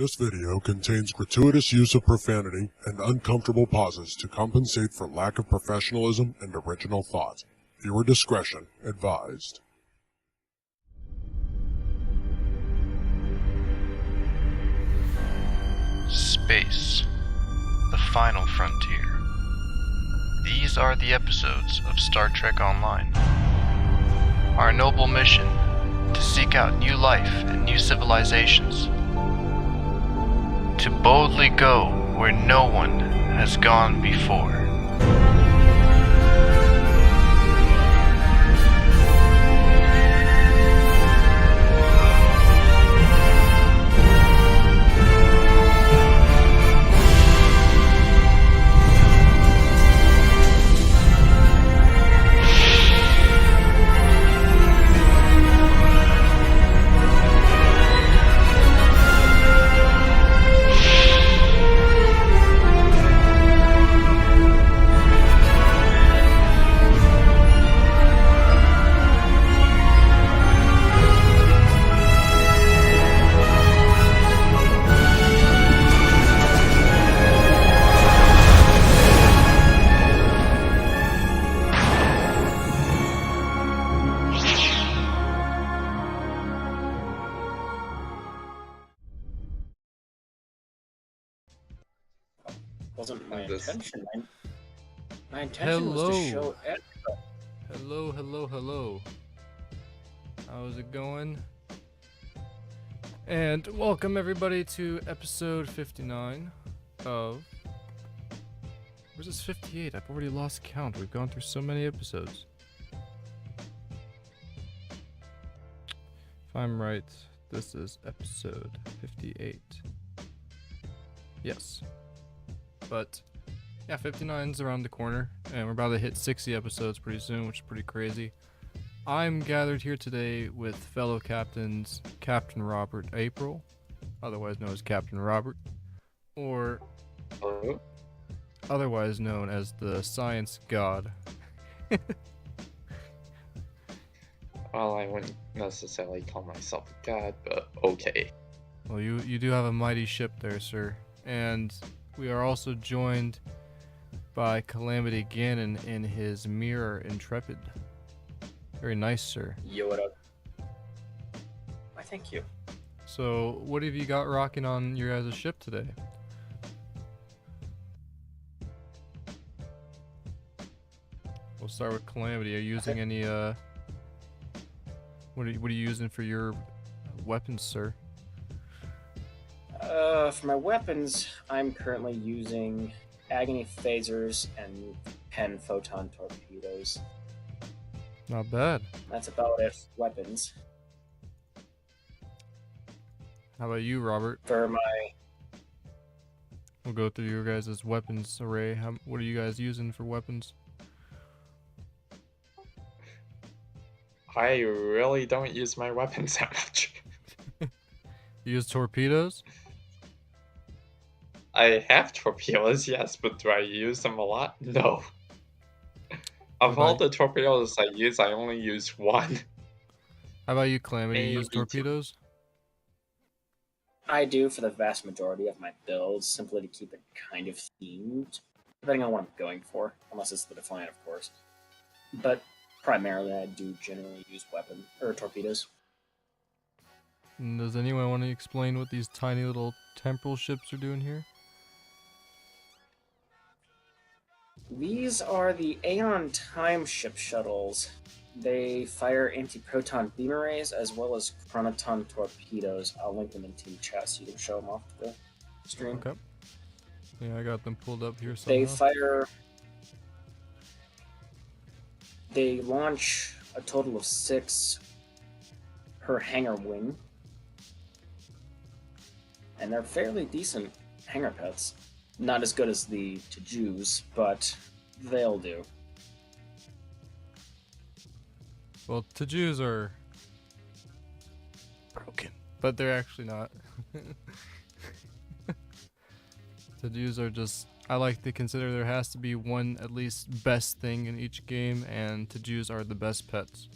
This video contains gratuitous use of profanity and uncomfortable pauses to compensate for lack of professionalism and original thought. Viewer discretion advised. Space, the final frontier. These are the episodes of Star Trek Online. Our noble mission, to seek out new life and new civilizations. To boldly go where no one has gone before. Wasn't my intention. My intention was to show Hello. How's it going? And welcome everybody to episode 59 of... Where's this 58? I've already lost count. We've gone through so many episodes. If I'm right, this is episode 58. Yes. But yeah, 59's around the corner, and we're about to hit 60 episodes pretty soon, which is pretty crazy. I'm gathered here today with fellow captains, Captain Robert April, otherwise known as Captain Robert, or otherwise known as the Science God. Well, I wouldn't necessarily call myself a god, but okay. Well, you do have a mighty ship there, sir, and we are also joined by Calamity Gannon in his Mirror Intrepid. Very nice, sir. Yo, what up? Why, thank you. So, what have you got rocking on your guys' ship today? We'll start with Calamity. Are you using any, what are you using for your weapons, sir? For my weapons, I'm currently using agony phasers and 10 photon torpedoes. Not bad. That's about it for weapons. How about you, Robert? For my... We'll go through your guys' weapons array. What are you guys using for weapons? I really don't use my weapons that much. You use torpedoes? I have torpedoes, yes, but do I use them a lot? No. Of all the torpedoes I use, I only use one. How about you, Calamity? You use Maybe torpedoes? I do for the vast majority of my builds, simply to keep it kind of themed, depending on what I'm going for, unless it's the Defiant, of course. But primarily, I do generally use torpedoes. And does anyone want to explain what these tiny little temporal ships are doing here? These are the Aeon Time Ship Shuttles. They fire anti-proton beam arrays as well as chronoton torpedoes. I'll link them in team chat so you can show them off the stream. Okay. Yeah, I got them pulled up here somehow. They launch a total of 6 per hangar wing. And they're fairly decent hangar pets. Not as good as the Tajus, but they'll do. Well, Tajus are broken, but they're actually not. Tajus are just... I like to consider there has to be one at least best thing in each game, and Tajus are the best pets.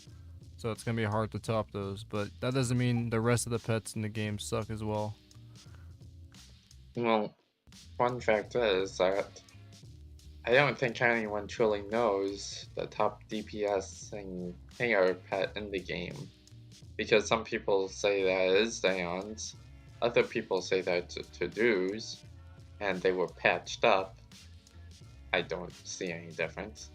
So it's going to be hard to top those, but that doesn't mean the rest of the pets in the game suck as well. Well, fun fact is that I don't think anyone truly knows the top DPS and hanger pet in the game. Because some people say that it is Zeons, other people say that it's to-dos, and they were patched up. I don't see any difference.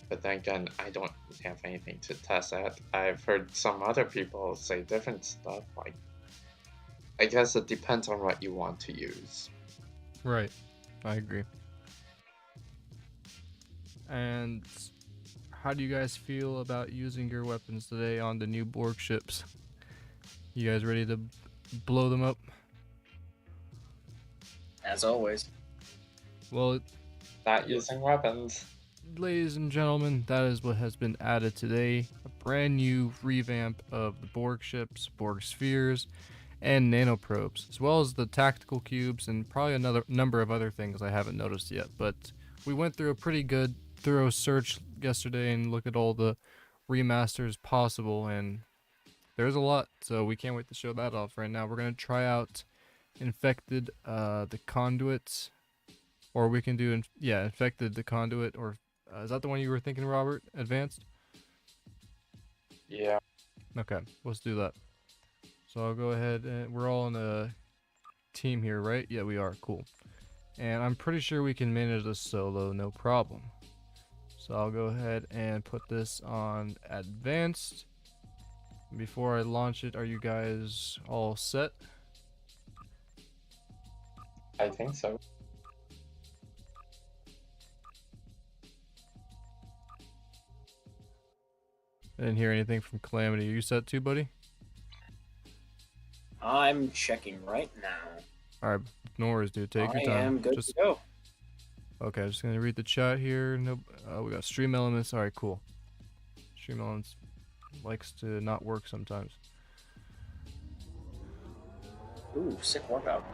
But then again, I don't have anything to test that. I've heard some other people say different stuff. Like, I guess it depends on what you want to use. Right. I agree. And how do you guys feel about using your weapons today on the new Borg ships? You guys ready to blow them up? As always. Well, Not using weapons. ladies and gentlemen, that is what has been added today. A brand new revamp of the Borg ships, Borg Spheres, and nanoprobes, as well as the tactical cubes and probably another number of other things I haven't noticed yet. But we went through a pretty good, thorough search yesterday and looked at all the remasters possible, and there's a lot, so we can't wait to show that off right now. We're going to try out Infected, the Conduit, or we can do, Infected, the Conduit, or is that the one you were thinking, Robert? Advanced? Yeah. Okay, let's do that. So I'll go ahead, and we're all in a team here, right? Yeah, we are. Cool. And I'm pretty sure we can manage this solo, no problem. So I'll go ahead and put this on advanced. Before I launch it, are you guys all set? I think so. I didn't hear anything from Calamity. Are you set too, buddy? I'm checking right now. Alright, no worries, dude. Take your time. I am good to go. Okay, just gonna read the chat here. No, we got stream elements. Alright, cool. Stream elements likes to not work sometimes. Ooh, sick workout.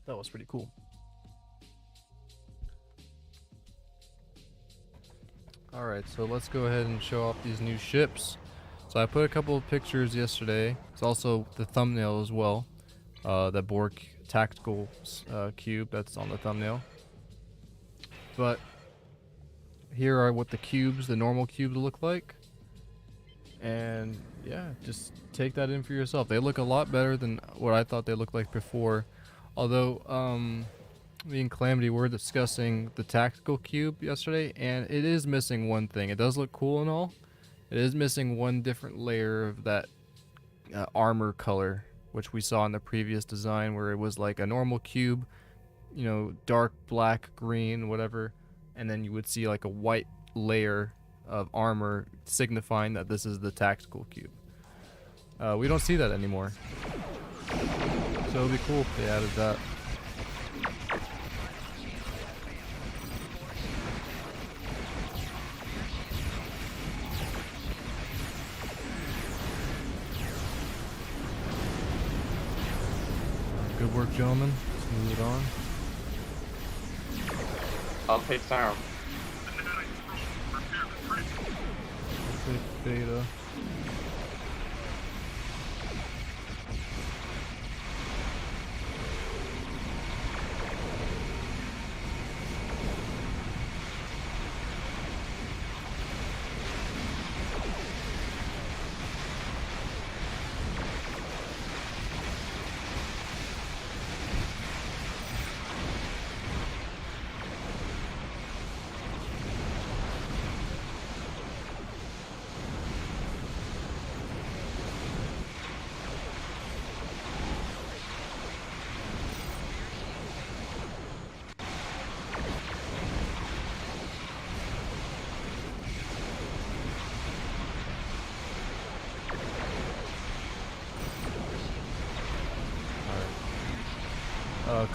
That was pretty cool. Alright, so let's go ahead and show off these new ships. So I put a couple of pictures yesterday. It's also the thumbnail as well. The Borg tactical cube that's on the thumbnail. But here are what the cubes, the normal cubes look like. And yeah, just take that in for yourself. They look a lot better than what I thought they looked like before. Although, me and Calamity were discussing the tactical cube yesterday, and it is missing one thing. It does look cool and all. It is missing one different layer of that armor color, which we saw in the previous design, where it was like a normal cube, you know, dark black, green, whatever, and then you would see like a white layer of armor signifying that this is the tactical cube. We don't see that anymore, so it'd be cool if they added that. Good work, gentlemen. Let's move it on. I'll take down. Beta.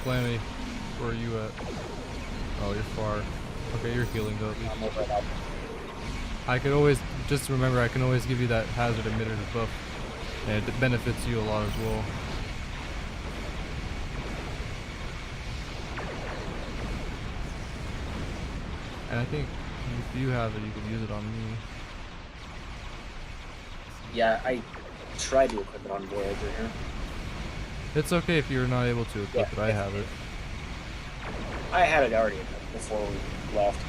Calamity, where are you at? Oh, you're far. Okay, you're healing though at least. I'm over it. I could always, just remember, I can always give you that hazard emitter buff, and it benefits you a lot as well. And I think if you have it, you could use it on me. Yeah, I tried to equip it on Voyager here. It's okay if you're not able to equip it. I have it. I had it already before we left.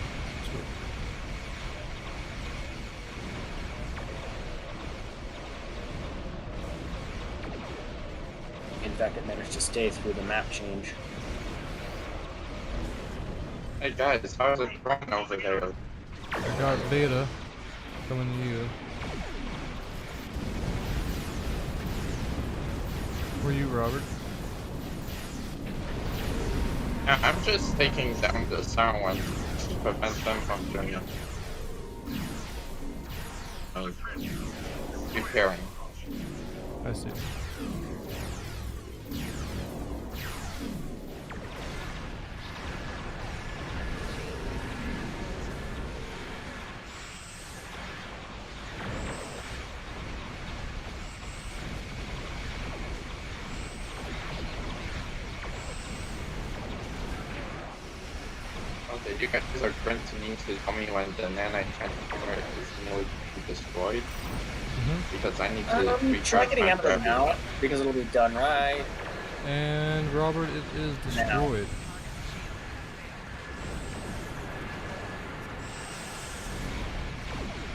In fact, it managed to stay through the map change. Hey guys, how's it going over there? I got beta coming to you. Where you, Robert? Yeah, I'm just taking down the sound one to prevent them from doing it. Repairing. I see. Okay, you guys are going to need to tell me when the nanite transformer is nearly destroyed. Because I need to Try getting my out of it now, gravity. because it'll be done right. And Robert, it is destroyed.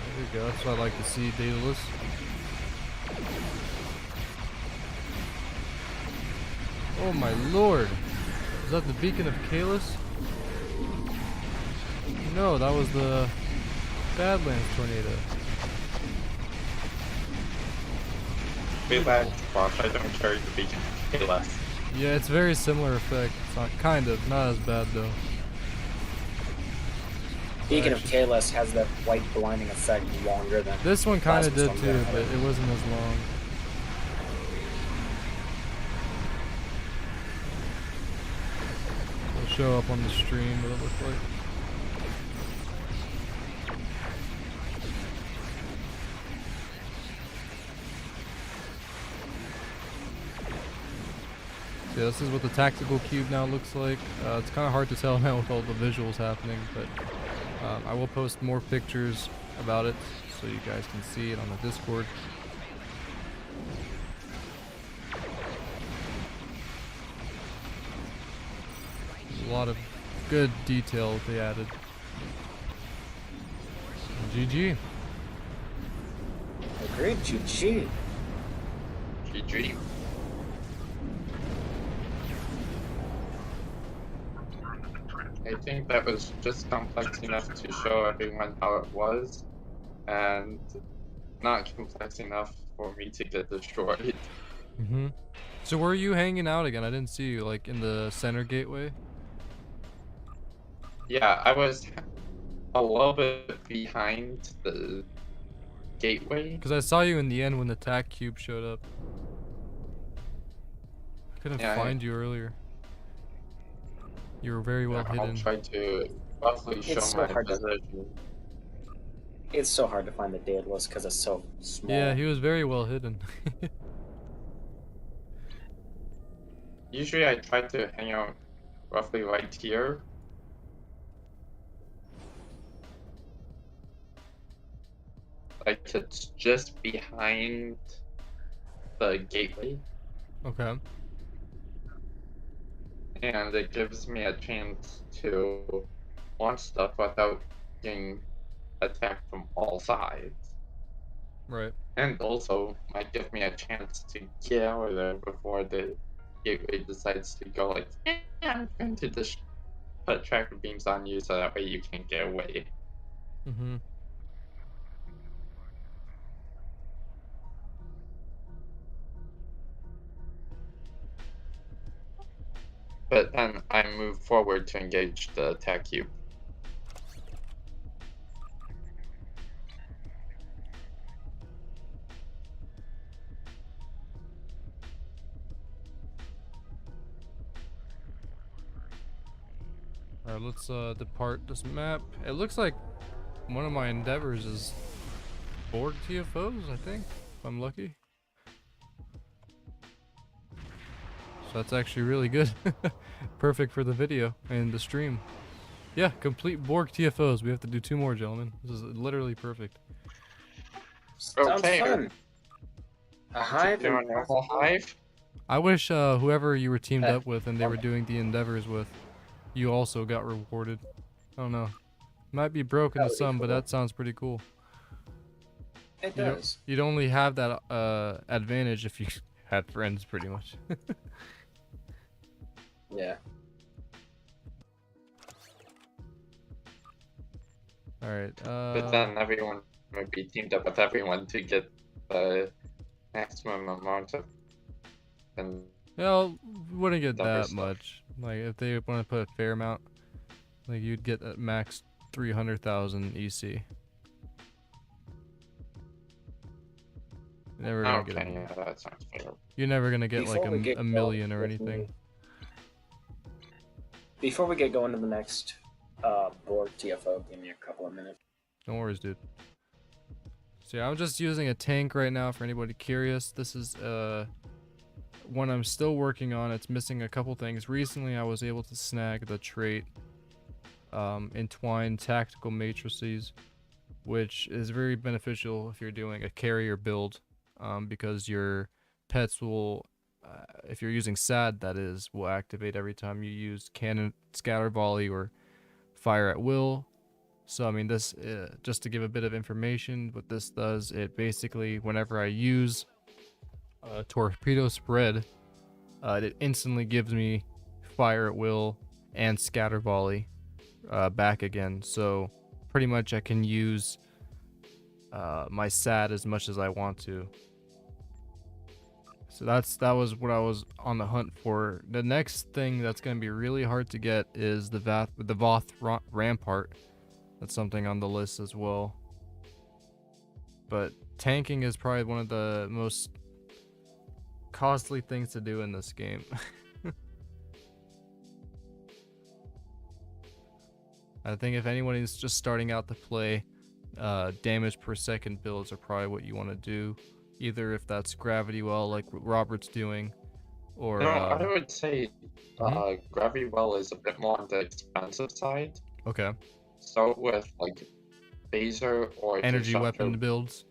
There we go. That's what I like to see, Daedalus. Oh my lord! Is that the beacon of Kalis? No, that was the Badlands tornado. Relax, boss, I don't carry the beacon. Hey, less. Yeah, it's very similar effect. It's not kind of, not as bad though. Beacon of Kalis has that white blinding effect longer than This one kind of Plasma did Storm too, did. but it wasn't as long. It'll show up on the stream what it looked like. Yeah, this is what the tactical cube now looks like. It's kind of hard to tell now with all the visuals happening, but I will post more pictures about it so you guys can see it on the Discord. A lot of good detail they added. GG. Agreed, GG. GG. I think that was just complex enough to show everyone how it was, and not complex enough for me to get destroyed. So where are you hanging out again? I didn't see you, like in the center gateway? Yeah, I was a little bit behind the gateway. Because I saw you in the end when the tac cube showed up. Couldn't find you earlier. You were very well I'll hidden. try to roughly show so my hard to- position. It's so hard to find the Daedalus because it's so small. Yeah, he was very well hidden. Usually I try to hang out roughly right here. Like it's just behind the gateway. Okay. And it gives me a chance to launch stuff without getting attacked from all sides. Right. And also might give me a chance to get out of there before the gateway decides to go like, I'm going to just put tracker beams on you so that way you can't get away. But then I move forward to engage the attack cube. Alright, let's depart this map. It looks like one of my endeavors is Borg TFOs, I think, if I'm lucky. So that's actually really good. Perfect for the video and the stream. Yeah, complete Borg TFOs. We have to do 2 more, gentlemen. This is literally perfect. Sounds Okay. fun. A hive. Doing a whole hive? I wish whoever you were teamed Eh, up with and they were doing the endeavors with, you also got rewarded. I don't know. Might be broken That to would be some, but cool. that sounds pretty cool. It does. You'd only have that advantage if you had friends, pretty much. Yeah. All right. But then everyone would be teamed up with everyone to get the maximum amount of. And Well, wouldn't get Dumber that stuff. much. Like if they want to put a fair amount, like you'd get at max 300,000 EC. Never gonna get okay, it. yeah, that sounds fair. You're never gonna get Before we like get a million or going- anything. Before we get going to the next Borg TFO, give me a couple of minutes. No worries, dude. So yeah, I'm just using a tank right now for anybody curious. This is one I'm still working on. It's missing a couple things. Recently, I was able to snag the trait Entwined Tactical Matrices, which is very beneficial if you're doing a carrier build, because your pets will, if you're using SAD, that is, will activate every time you use cannon, scatter volley, or fire at will. So I mean, this just to give a bit of information, what this does, it basically, whenever I use torpedo spread, it instantly gives me fire at will and scatter volley back again. So pretty much I can use my SAD as much as I want to. So that was what I was on the hunt for. The next thing that's going to be really hard to get is the Voth Rampart. That's something on the list as well. But tanking is probably one of the most costly things to do in this game. I think if anyone is just starting out to play, damage per second builds are probably what you want to do. Either if that's gravity well, like what Robert's doing, or No, I would say Mhm. Gravity Well is a bit more on the expensive side. okay, Start with like phaser or energy disruptor. weapon builds.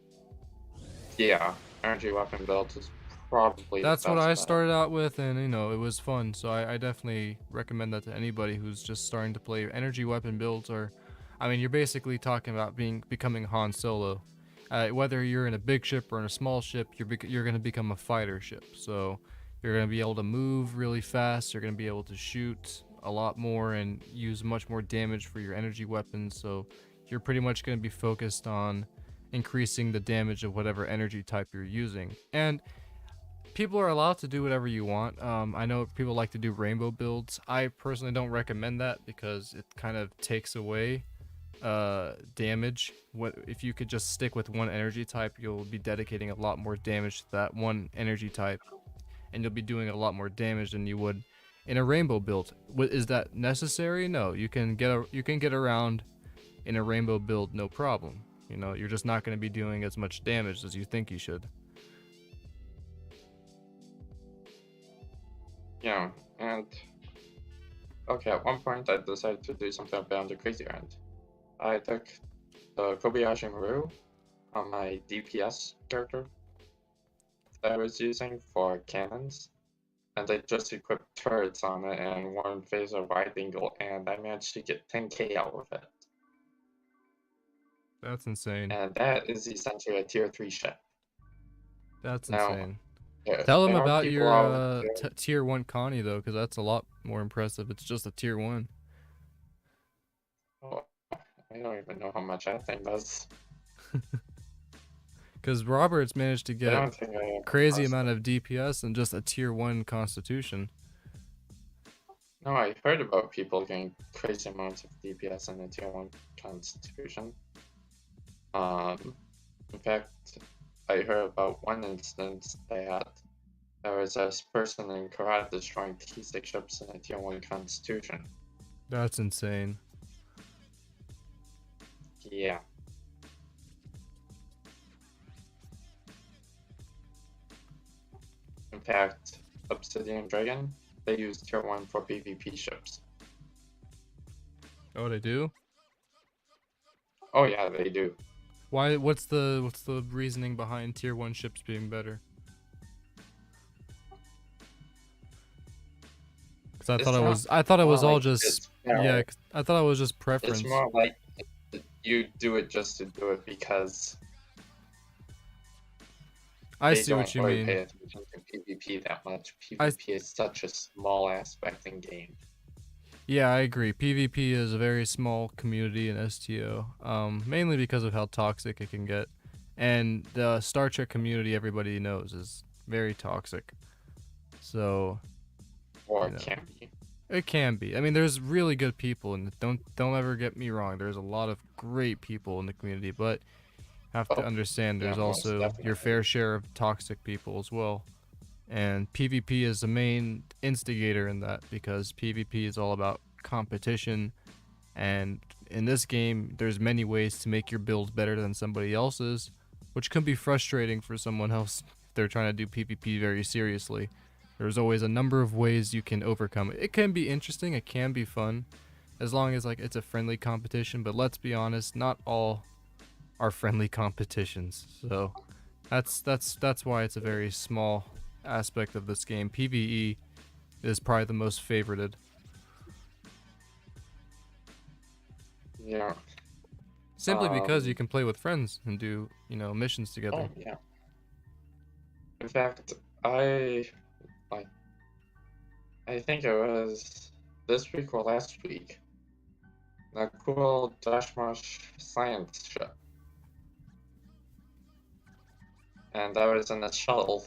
Yeah, energy weapon build is probably That's the what best I bet. started out with, and you know, it was fun. So I definitely recommend that to anybody who's just starting to play. Energy weapon builds are, I mean, you're basically talking about becoming Han Solo. Whether you're in a big ship or in a small ship, you're going to become a fighter ship. So you're going to be able to move really fast. You're going to be able to shoot a lot more and use much more damage for your energy weapons. So you're pretty much going to be focused on increasing the damage of whatever energy type you're using. And people are allowed to do whatever you want. I know people like to do rainbow builds. I personally don't recommend that because it kind of takes away damage. What if you could just stick with one energy type, you'll be dedicating a lot more damage to that one energy type, and you'll be doing a lot more damage than you would in a rainbow build. Is that necessary? No, you can get around in a rainbow build, no problem. You know, you're just not going to be doing as much damage as you think you should. Yeah, and okay, at one point I decided to do something beyond the crazy end. I took the Kobayashi Maru on my DPS character that I was using for cannons, and I just equipped turrets on it and one phaser wide angle, and I managed to get 10k out of it. That's insane. And that is essentially a tier 3 ship. That's Now, insane. Tell them there are about people your out there- tier 1 Connie though, because that's a lot more impressive. It's just a tier 1. Oh, I don't even know how much that thing does. Because Robert's managed to I get don't think I ever crazy pressed amount it. of DPS and just a tier 1 constitution. No, I heard about people getting crazy amounts of DPS in the tier 1 constitution. In fact, I heard about one instance that there was this person in Karat destroying T6 ships in a tier 1 constitution. That's insane. Yeah. In fact, Obsidian Dragon, they use tier 1 for PvP ships. Oh, they do? Oh yeah, they do. Why? What's the reasoning behind tier 1 ships being better? Because I It's thought it not was, I thought it was more all like just, it's power. yeah, 'cause I thought it was just It's preference. more like you do it just to do it because I they see what don't you really mean. pay attention to PvP that much. PvP is such a small aspect in game. Yeah, I agree. PvP is a very small community in STO, mainly because of how toxic it can get. And the Star Trek community, everybody knows, is very toxic. So, Or you know, it can be. it can be. I mean, there's really good people, and don't ever get me wrong. There's a lot of great people in the community, but have to Oh, understand there's yeah, most also your definitely. fair share of toxic people as well. And PvP is the main instigator in that because PvP is all about competition, and in this game there's many ways to make your build better than somebody else's, which can be frustrating for someone else if they're trying to do PvP very seriously. There's always a number of ways you can overcome it. It can be interesting, it can be fun, as long as like it's a friendly competition, but let's be honest, not all are friendly competitions. So that's why it's a very small aspect of this game. PvE is probably the most favorited. Yeah. Simply because you Um, can play with friends and do, missions together. Oh yeah. In fact, like I think it was this week or last week. A cool Dashmarsh science ship. And I was in a shuttle.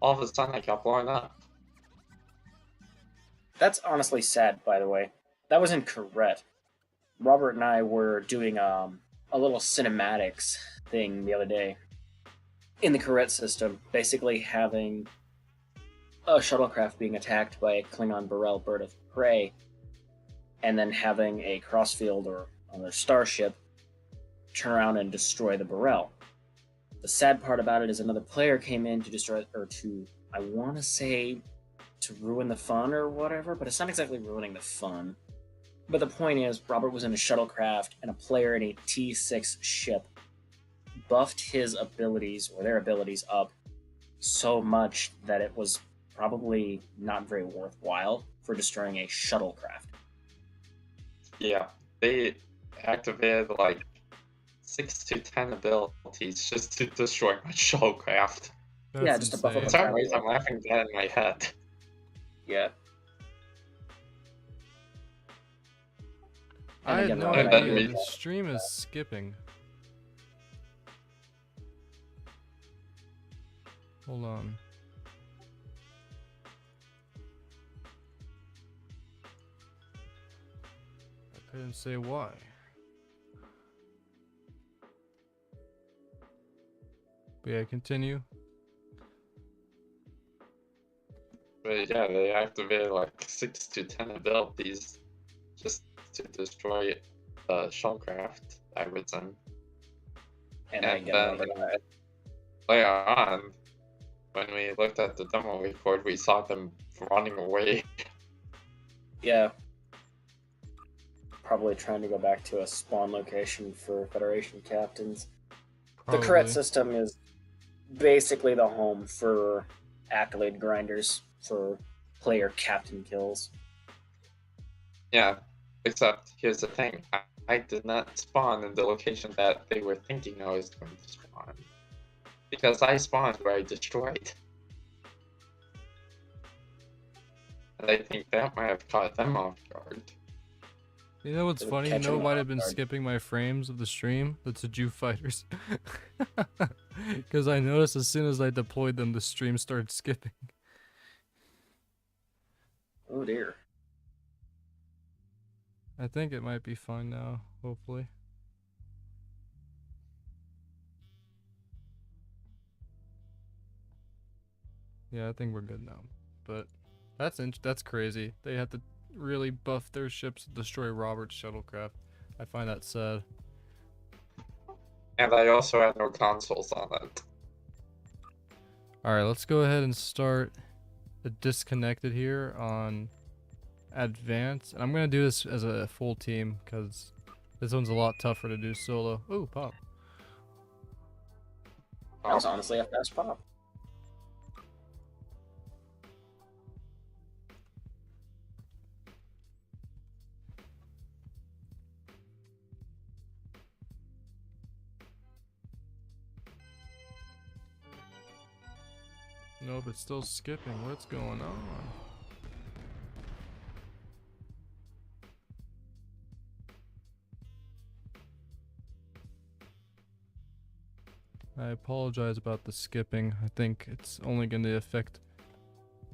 All of a sudden I got blown up. That's honestly sad, by the way. That was incorrect. Robert and I were doing a little cinematics thing the other day in the Corette system, basically having a shuttlecraft being attacked by a Klingon Burrell bird of prey, and then having a crossfield or another starship turn around and destroy the Burrell. The sad part about it is another player came in to destroy, or to, I want to say, to ruin the fun or whatever, but it's not exactly ruining the fun. But the point is, Robert was in a shuttlecraft, and a player in a T6 ship buffed his abilities, or their abilities, up so much that it was probably not very worthwhile for destroying a shuttlecraft. Yeah, they activated like 6 to 10 abilities just to destroy my shuttlecraft. That's Yeah, just to buff up For a insane. some reason, I'm laughing at that in my head. Yeah. I And had again, no Robert, then idea we- the stream is skipping. Hold on. I couldn't say why. But yeah, continue. But yeah, they activated like 6 to 10 abilities just to destroy the shuttlecraft I was in. and And again, then Robert and I. later on, when we looked at the demo record, we saw them running away. Yeah. Probably trying to go back to a spawn location for Federation captains. The Corette Probably. system is basically the home for accolade grinders for player captain kills. Yeah, except here's the thing. I did not spawn in the location that they were thinking I was going to spawn. Because I spawned where I destroyed. And I think that might have caught them off guard. You know what's It'll funny? You catch know them why off I've been guard. skipping my frames of the stream? The Jew fighters. Because I noticed as soon as I deployed them, the stream started skipping. Oh dear. I think it might be fine now, hopefully. Yeah, I think we're good now. But that's crazy. They had to really buff their ships to destroy Robert's shuttlecraft. I find that sad. And I also had no consoles on it. Alright, let's go ahead and start the disconnected here on advanced. And I'm going to do this as a full team because this one's a lot tougher to do solo. Ooh, pop. That was honestly a fast pop. Nope, it's still skipping. What's going on? I apologize about the skipping. I think it's only going to affect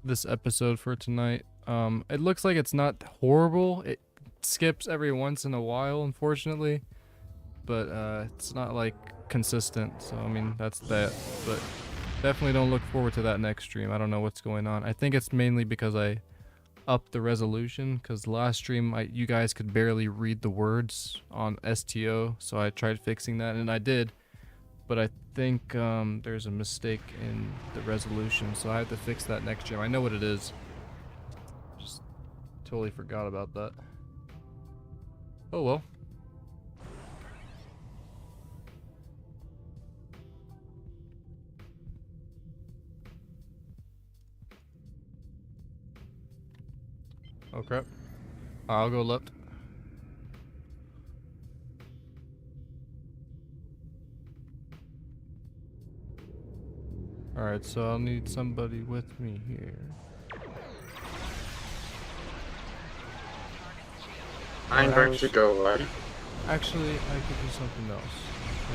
this episode for tonight. It looks like it's not horrible. It skips every once in a while, unfortunately. But it's not like consistent. So, I mean, that's that. But definitely don't look forward to that next stream. I don't know what's going on. I think it's mainly because I upped the resolution. Because last stream, you guys could barely read the words on STO. So I tried fixing that, and I did. But I think there's a mistake in the resolution, so I have to fix that next stream. I know what it is. Just totally forgot about that. Oh well. Oh crap. I'll go left. Alright, so I'll need somebody with me here. I'm going to go right. Actually, I could do something else.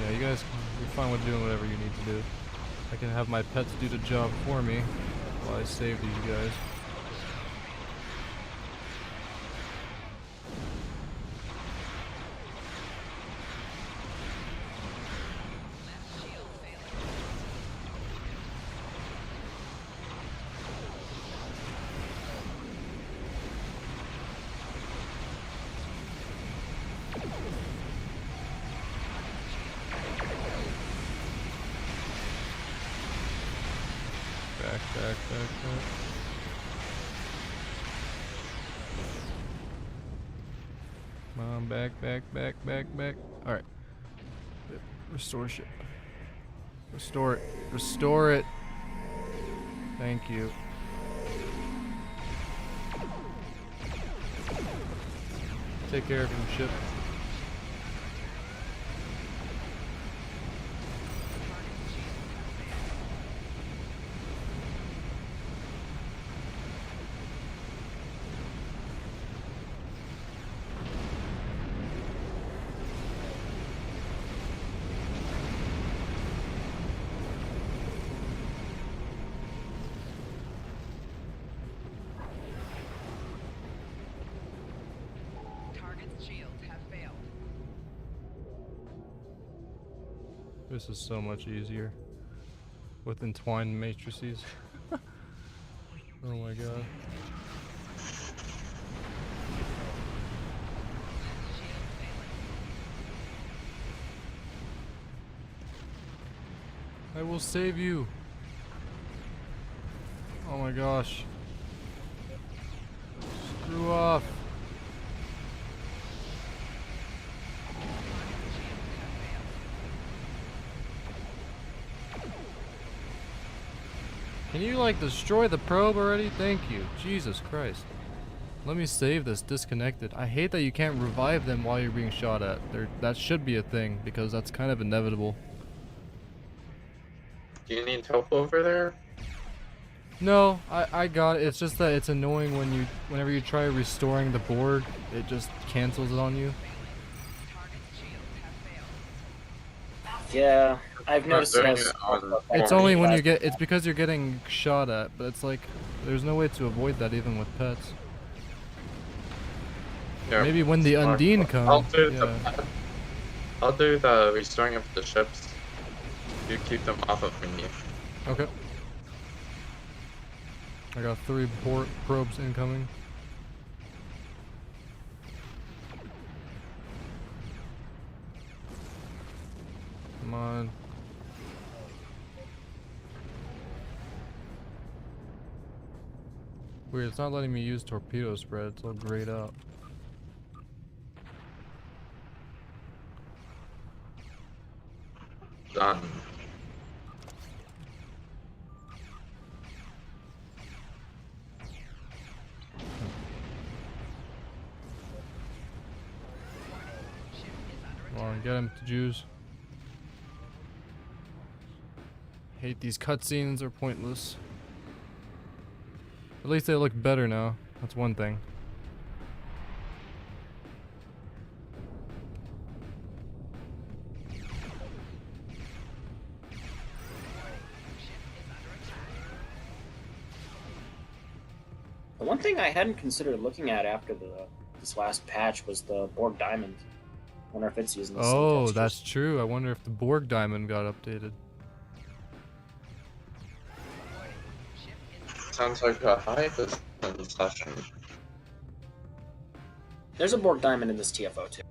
Yeah, you guys, you're fine with doing whatever you need to do. I can have my pets do the job for me while I save these guys. Back. Come on, back. Alright. Restore ship. Restore it. Thank you. Take care of him, ship. This is so much easier with entwined matrices. Oh my god. I will save you. Oh my gosh. Screw off. Can you like destroy the probe already? Thank you. Jesus Christ. Let me save this disconnected. I hate that you can't revive them while you're being shot at. That should be a thing because that's kind of inevitable. Do you need help over there? No, I got it. It's just that it's annoying whenever you try restoring the Borg, it just cancels it on you. Yeah, I've noticed doing that. it on It's Borg. only when it's because you're getting shot at, but it's like there's no way to avoid that even with pets. Yeah, Maybe when the smart. Undine comes. I'll do the restoring of the ships. You keep them off of me. Okay. I got 3 probes incoming. Come on. Weird, it's not letting me use torpedo spread, it's all grayed out. Done. Come on, get him to Jews. Hate these cutscenes, they're pointless. At least they look better now. That's one thing. The one thing I hadn't considered looking at after this last patch was the Borg Diamond. Wonder if it's using the same Oh, textures. that's true. I wonder if the Borg Diamond got updated. Sounds like a high session. There's a Borg Diamond in this TFO too.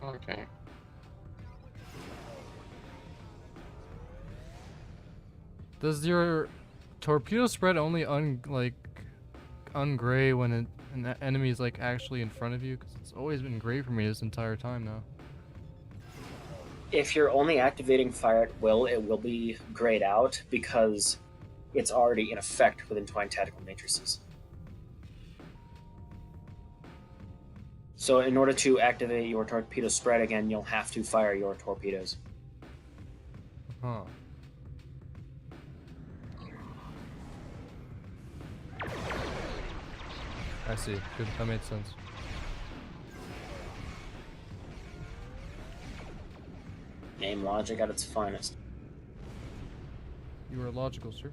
Okay. Does your torpedo spread only ungray when an enemy is like actually in front of you? Because it's always been gray for me this entire time now. If you're only activating fire at will, it will be grayed out because it's already in effect with entwined tactical matrices. So in order to activate your torpedo spread again, you'll have to fire your torpedoes. Huh. I see. Good. That made sense. Name logic at its finest. You were logical, sir.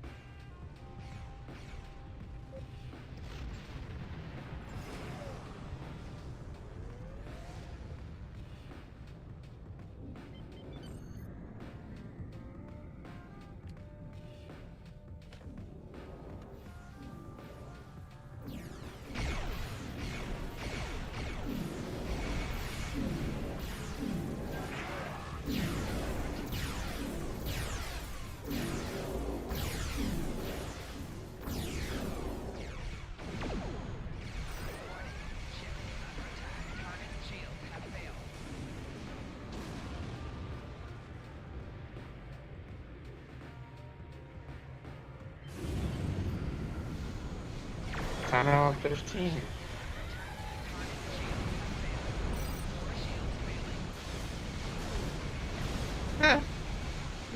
Channel 15.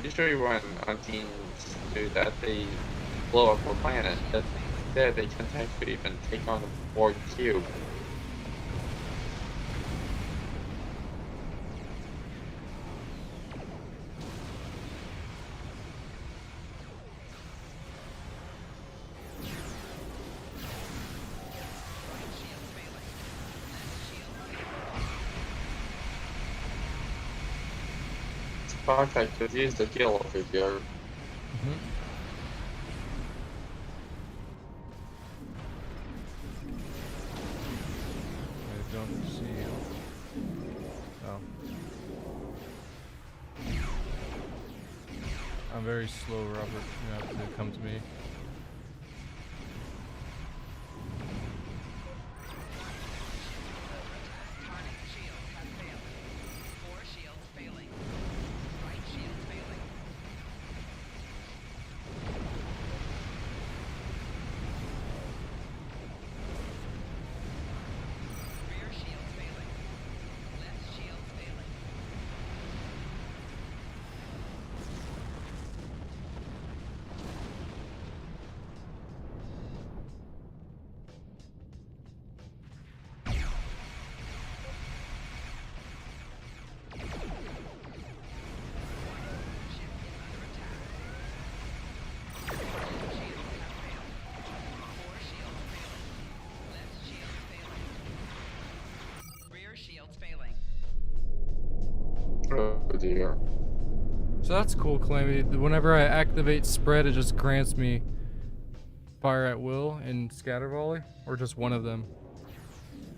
Usually when on teams do that, they blow up a planet. But there they can't actually even take on a Borg Cube. Spock, I could use the gill over here. I don't see you. Oh. I'm very slow, Robert. You have to come to me. Oh dear. So that's cool, Calamity. Whenever I activate spread, it just grants me fire at will and scatter volley, or just one of them?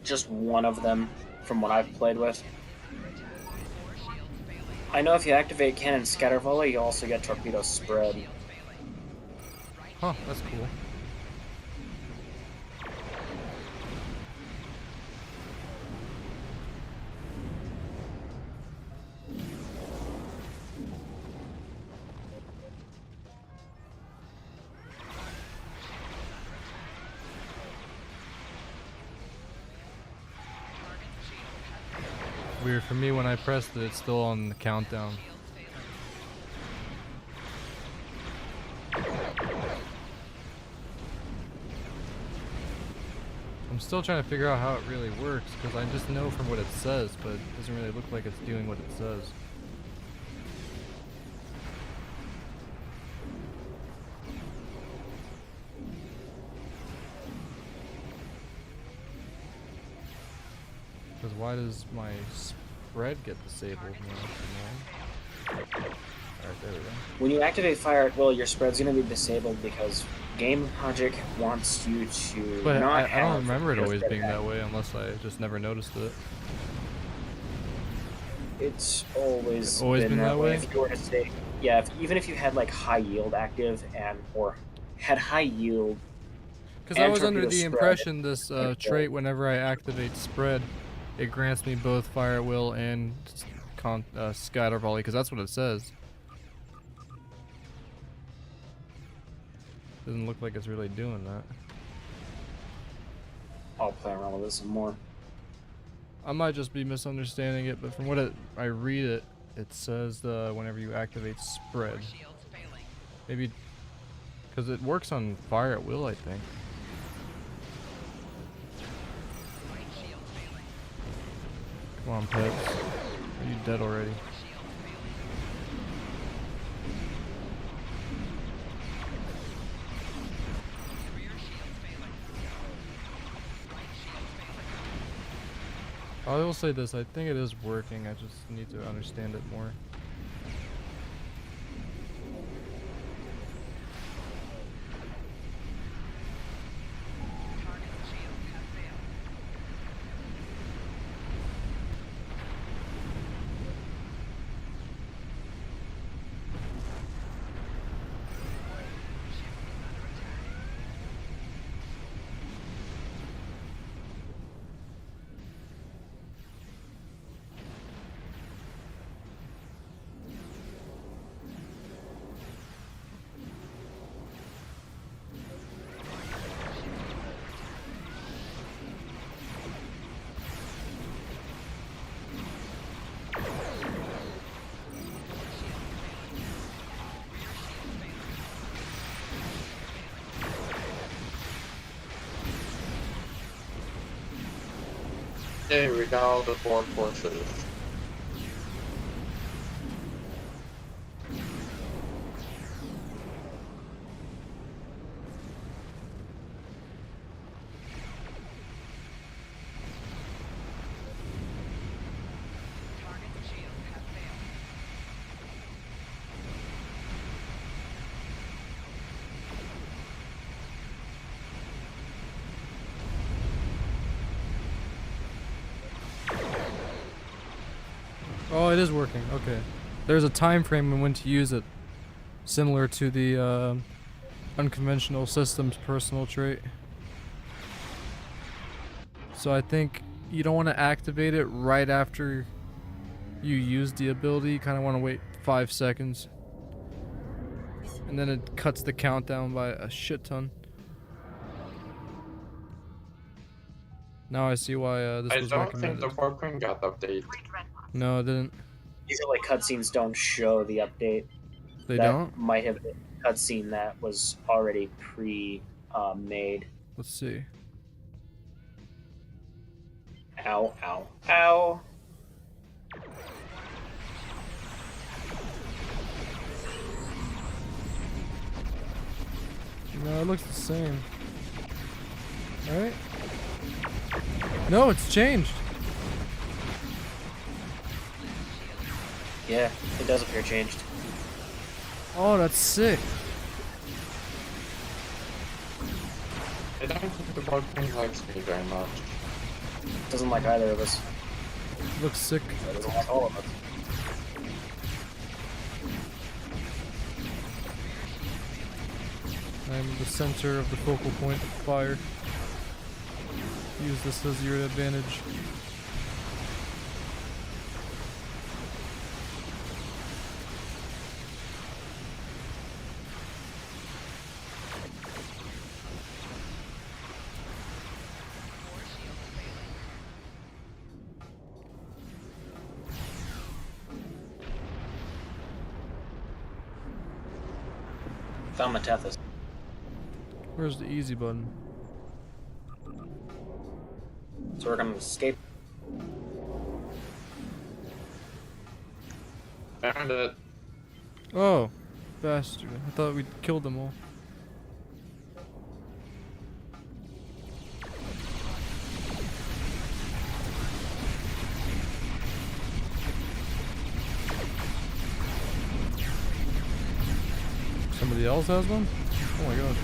Just one of them, from what I've played with. I know if you activate cannon scatter volley, you also get torpedo spread. Huh, that's cool. Weird for me, when I pressed it, it's still on the countdown. I'm still trying to figure out how it really works, because I just know from what it says, but it doesn't really look like it's doing what it says. Because why does my spread get disabled now? Alright, there we go. When you activate fire at will, your spread's going to be disabled because game logic wants you to But not I have don't remember it your always spread being attack. that way, unless I just never noticed it. It's always Been that way? If you were to say, yeah, even if you had like high yield active or had high yield, Because I and was under torpedo the spread, impression this okay. trait, whenever I activate spread, it grants me both fire at will and scatter volley, because that's what it says. Doesn't look like it's really doing that. I'll play around with this some more. I might just be misunderstanding it, but from what I read it, it says whenever you activate spread. Maybe because it works on fire at will, I think. Come on, pets. Are you dead already? I will say this, I think it is working, I just need to understand it more. Hey, we got all the Borg forces. Oh, it is working. Okay. There's a time frame in when to use it, similar to the unconventional systems personal trait. So I think you don't want to activate it right after you use the ability. You kind of want to wait 5 seconds, and then it cuts the countdown by a shit ton. Now I see why this I was don't think recommended. the Borg Queen got updated. No, it didn't. Usually cutscenes don't show the update. They That don't? might have been a cutscene that was already made. Let's see. Ow, ow, ow. No, it looks the same. Alright. No, it's changed. Yeah, it does appear changed. Oh, that's sick. I don't think the Borg Queen likes me very much. Doesn't like either of us. Looks sick. It doesn't like all of us. I'm the center of the focal point of fire. Use this as your advantage. Found my Tethys. Where's the easy button? So we're gonna escape. Found it. Oh, bastard. I thought we'd killed them all. Somebody else has one? Oh my god.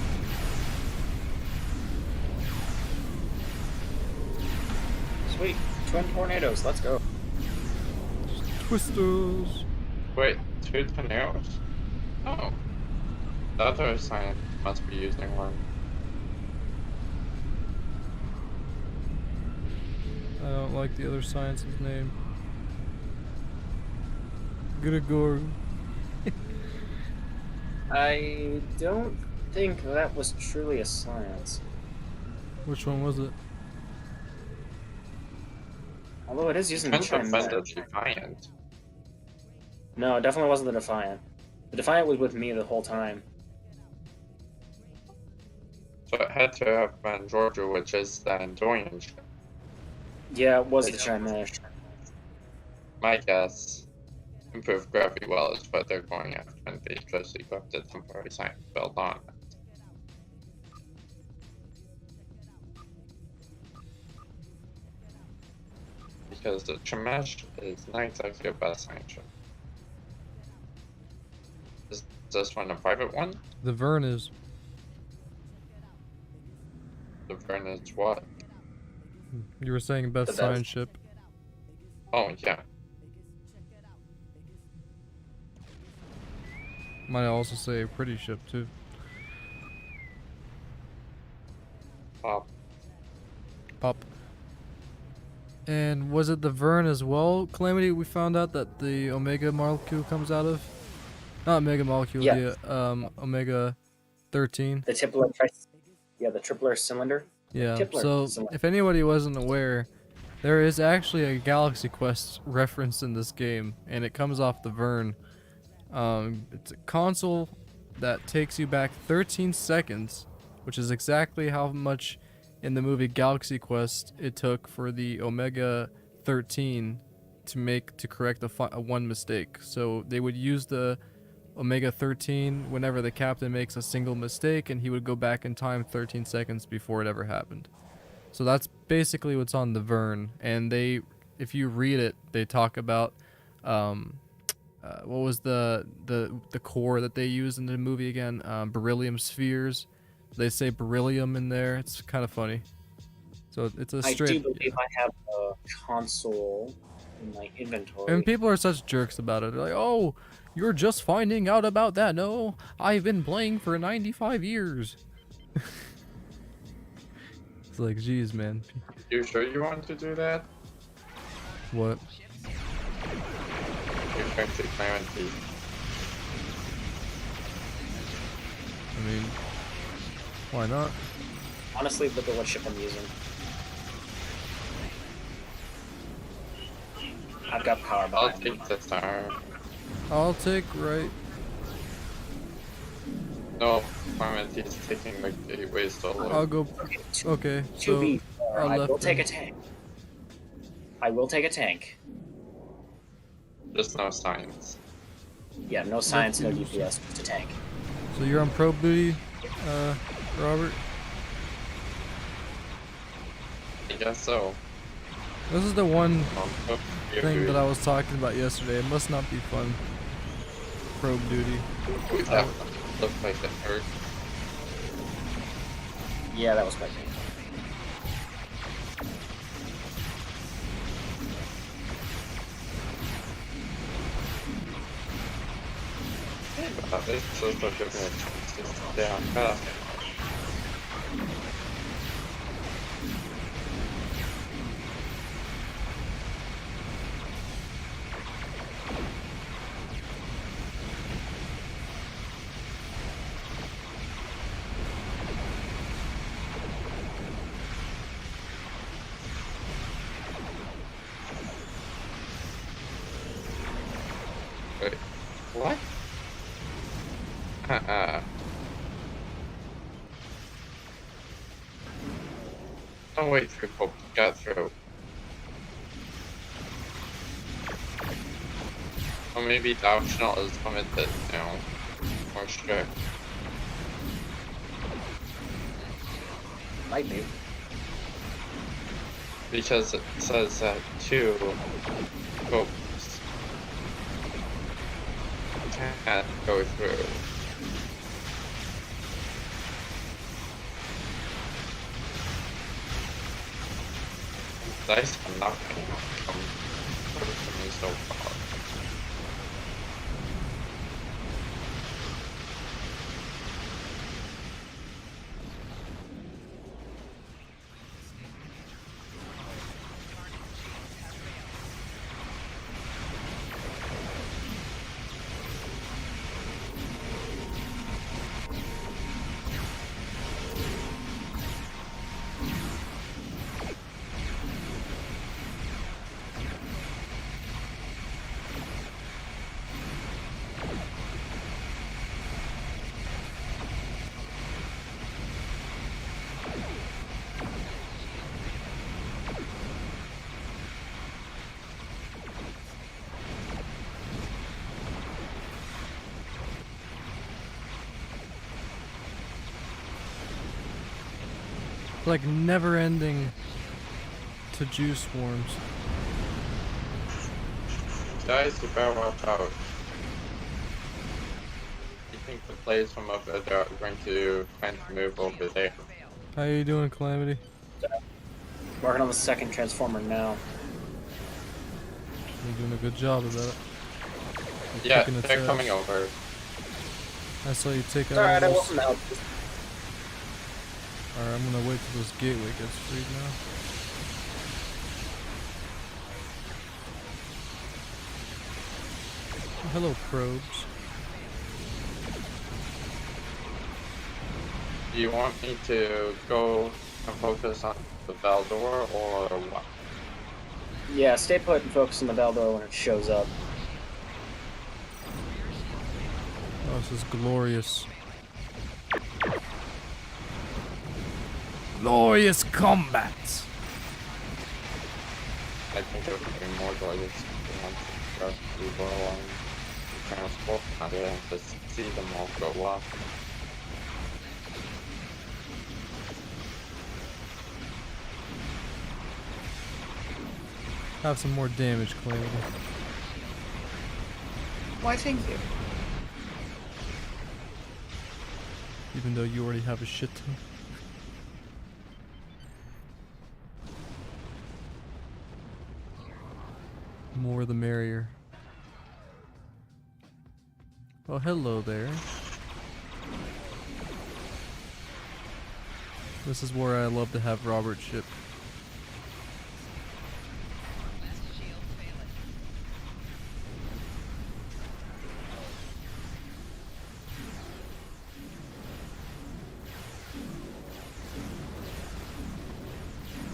Sweet. Twin tornadoes. Let's go. Twisters. Wait, 2 tornadoes? Oh. The other science must be using one. I don't like the other science's name. Grigor. I don't think that was truly a science. Which one was it? Although it is using the Depends on the Chimera. Defiant. No, it definitely wasn't the Defiant. The Defiant was with me the whole time. So it had to have been Georgia, which is the Andorian ship. Yeah, it was the Chimera. My guess, improved gravity well is what they're going after, and they just equipped a temporary science belt on it. Because the Chemesh is not exactly a best science ship. Is this one a private one? The Vern is. The Vern is what? You were saying best The best. science ship. Oh, yeah. Might also say a pretty ship too. Pop. Pop. And was it the Vern as well, Calamity? We found out that the Omega molecule comes out of? Not Omega molecule, Yeah. the Omega 13. The tripler cylinder. Yeah, Tipler so cylinder. if anybody wasn't aware, there is actually a Galaxy Quest reference in this game, and it comes off the Vern. It's a console that takes you back 13 seconds, which is exactly how much in the movie Galaxy Quest it took for the Omega 13 to correct a one mistake. So they would use the Omega 13 whenever the captain makes a single mistake, and he would go back in time 13 seconds before it ever happened. So that's basically what's on the Vern, and if you read it, they talk about what was the core that they used in the movie again? Beryllium spheres. They say beryllium in there. It's kind of funny. So it's a I straight. do believe I have a console in my inventory. And people are such jerks about it. They're like, "Oh, you're just finding out about that." No, I've been playing for 95 years. It's like, geez, man. You sure you want to do that? What? You're trying to guarantee. I mean, why not? Honestly, look at what ship I'm using. I've got power I'll behind me. take the star. I'll take right. No, Clementi's taking like the way solo. I'll go. Okay, Okay, to so be fair, our I left will take a and- tank. I will take a tank. Just no science. Yeah, no science, no you. DPS, just a tank. So you're on probe duty, Robert. I guess so. This is the one Oh, thing that I was talking about yesterday. It must not be fun. Probe duty. That looked like it hurt. Yeah, that was quite painful. But it's just a good chance to stay on path. Wait, what? Don't wait for Pope to get through. Or maybe the optional is limited now. More strict. Might be. Because it says that 2 Popes can't go through. Dice are not going to come from me so far. Like never ending to juice swarms. Guys, you better watch out. You think the players from over there are going to plan to move over there? How you doing, Calamity? Working on the second transformer now. You're doing a good job about it. You're Yeah, kicking its they're ass. coming over. I saw you take out Alright, I all want those. them out. Alright, I'm gonna wait till this gateway gets freed now. Oh, hello, probes. Do you want me to go and focus on the Valdor or what? Yeah, stay put and focus on the Valdor when it shows up. Oh, this is glorious. Glorious combat! I think it would be more glorious if you want to go through along the transport and then just see them all go up. Have some more damage, Calamity. Why, thank you. Even though you already have a shit ton. More the merrier. Oh, hello there. This is where I love to have Robert ship.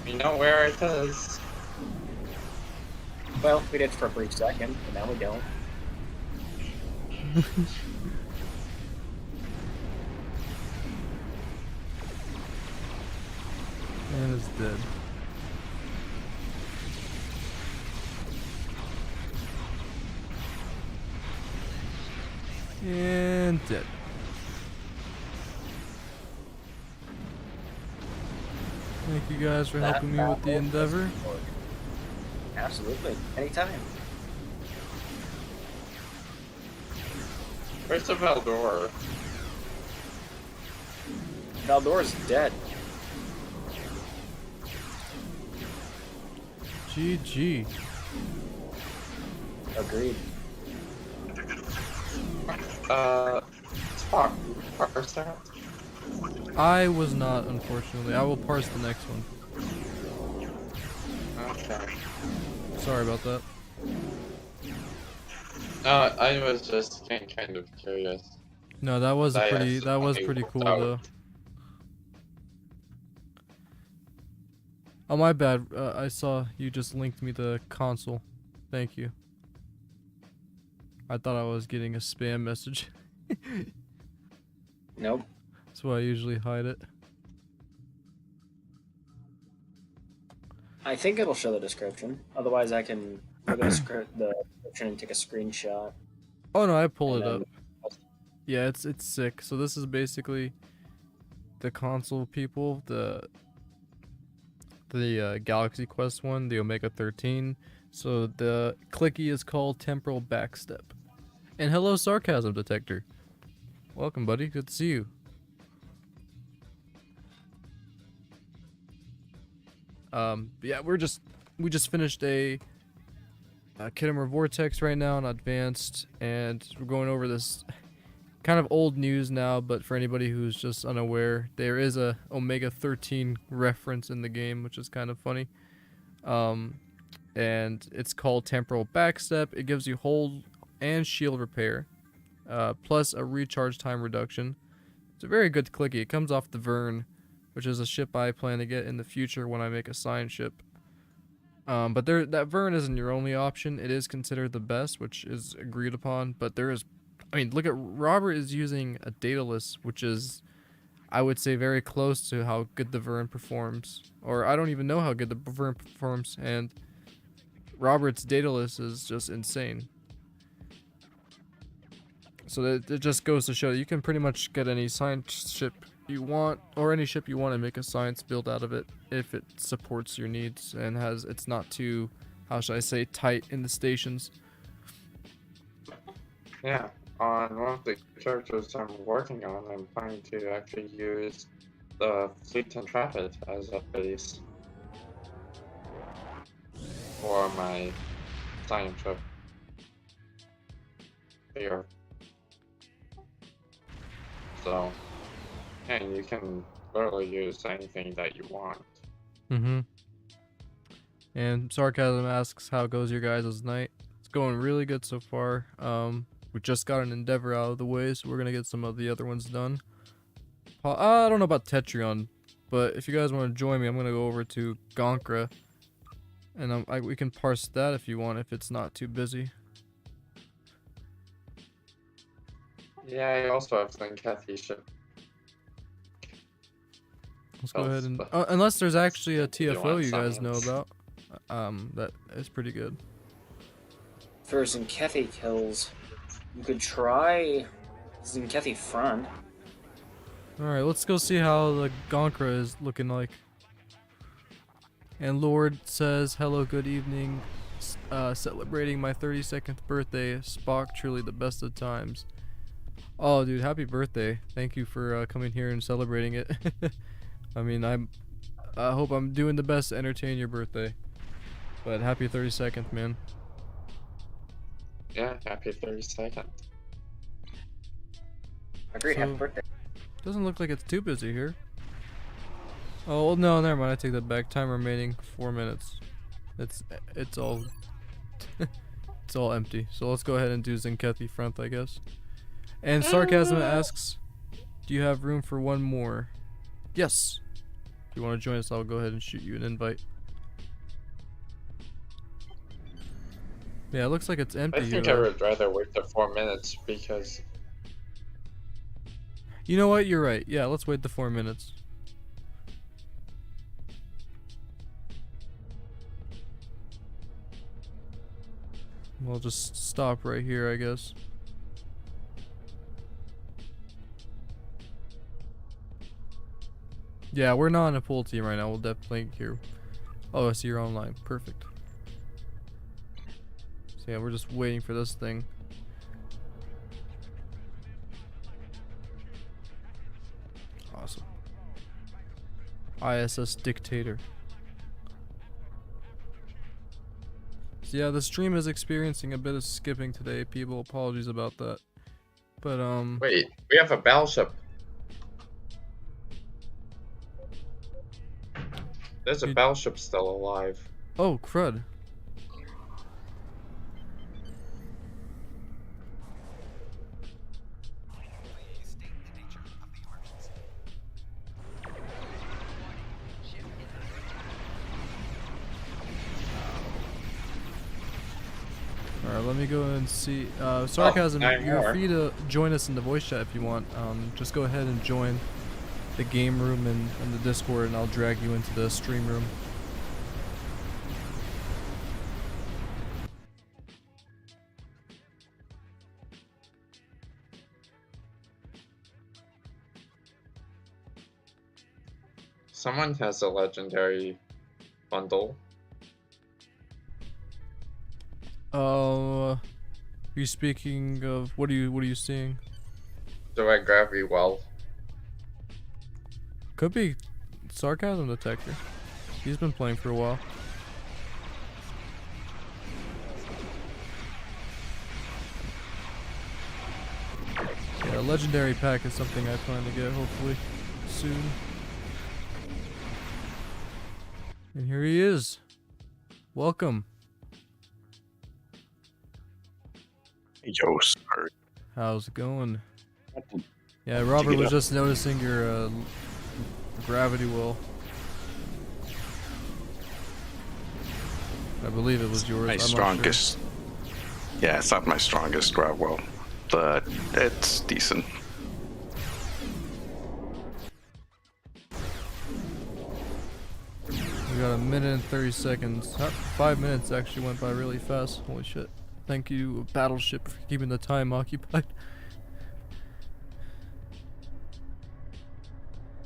You know where it is. Well, we did for a brief second, but now we don't. And it's dead. And dead. Thank you guys for helping me with the endeavor. Absolutely. Anytime. Where's the Valdor? Valdor's dead. GG. Agreed. Spock, parse that? I was not, unfortunately. I will parse the next one. Okay. Sorry about that. I was just getting kind of curious. No, that was I pretty. That was accidentally pretty walked cool out. though. Oh my bad. I saw you just linked me the console. Thank you. I thought I was getting a spam message. Nope. That's why I usually hide it. I think it'll show the description. Otherwise, I can look at the description and take a screenshot. Oh no, I pull and it then- up. Yeah, it's sick. So this is basically the console people, the Galaxy Quest one, the Omega 13. So the clicky is called temporal backstep. And hello, sarcasm detector. Welcome, buddy. Good to see you. Yeah, we just finished a Kittimer Vortex right now on Advanced, and we're going over this kind of old news now, but for anybody who's just unaware, there is a Omega 13 reference in the game, which is kind of funny. And it's called Temporal Backstep. It gives you hold and shield repair, plus a recharge time reduction. It's a very good clicky. It comes off the Vern, which is a ship I plan to get in the future when I make a science ship. But that Vern isn't your only option. It is considered the best, which is agreed upon, but there is, I mean, look at Robert is using a Daedalus, which is, I would say, very close to how good the Vern performs. Or I don't even know how good the Vern performs, and Robert's Daedalus is just insane. So it just goes to show you can pretty much get any science ship you want, or any ship you want, and make a science build out of it if it supports your needs and it's not too, how should I say, tight in the stations. Yeah, on one of the characters I'm working on, I'm planning to actually use the Fleet Intrepid as a base for my science ship here. So, and you can literally use anything that you want. Mm-hmm. And Sarcasm asks, how goes your guys' night? It's going really good so far. We just got an Endeavor out of the way, so we're gonna get some of the other ones done. I don't know about Tetrion, but if you guys want to join me, I'm gonna go over to Gonkra, and we can parse that if you want, if it's not too busy. Yeah, I also have Zen Cathy ship. Let's go ahead and unless there's actually a TFO you guys know science. about, that is pretty good. For Zinkethi kills, you could try Zinkethi front. All right, let's go see how the Gonkra is looking like. And Lord says, hello, good evening. Celebrating my 32nd birthday. Spock, truly the best of times. Oh, dude, happy birthday. Thank you for coming here and celebrating it. I mean, I hope I'm doing the best to entertain your birthday. But happy 32nd, man. Yeah, happy 32nd. Agreed, So- happy birthday. Doesn't look like it's too busy here. Oh, well, no, never mind. I take that back. Time remaining 4 minutes. It's all it's all empty. So let's go ahead and do Zinkethi front, I guess. And Sarcasm asks, do you have room for one more? Yes. If you want to join us, I'll go ahead and shoot you an invite. Yeah, it looks like it's empty I here. think I though. would rather wait the 4 minutes because You know what? You're right. Yeah, let's wait the 4 minutes. We'll just stop right here, I guess. Yeah, we're not in a pool team right now. We'll definitely here. Oh, I see you're online. Perfect. So yeah, we're just waiting for this thing. Awesome. ISS Dictator. So yeah, the stream is experiencing a bit of skipping today, people. Apologies about that. But wait, we have a battleship. There's a You- battleship still alive. oh crud. Alright, let me go and see. Sarcasm, nine you're more. free to join us in the voice chat if you want. Just go ahead and join the game room and the Discord, and I'll drag you into the stream room. Someone has a legendary bundle. You speaking of what are you seeing? Direct gravity well. Could be sarcasm detector. He's been playing for a while. Yeah, a legendary pack is something I plan to get hopefully soon. And here he is. Welcome. Yo, sir. How's it going? Yeah, Robert was just noticing your gravity well. I believe it was yours. My I'm strongest. Yeah, it's not my strongest grav well, but it's decent. We got a minute and 30 seconds. 5 minutes actually went by really fast. Holy shit. Thank you, Battleship, for keeping the time occupied.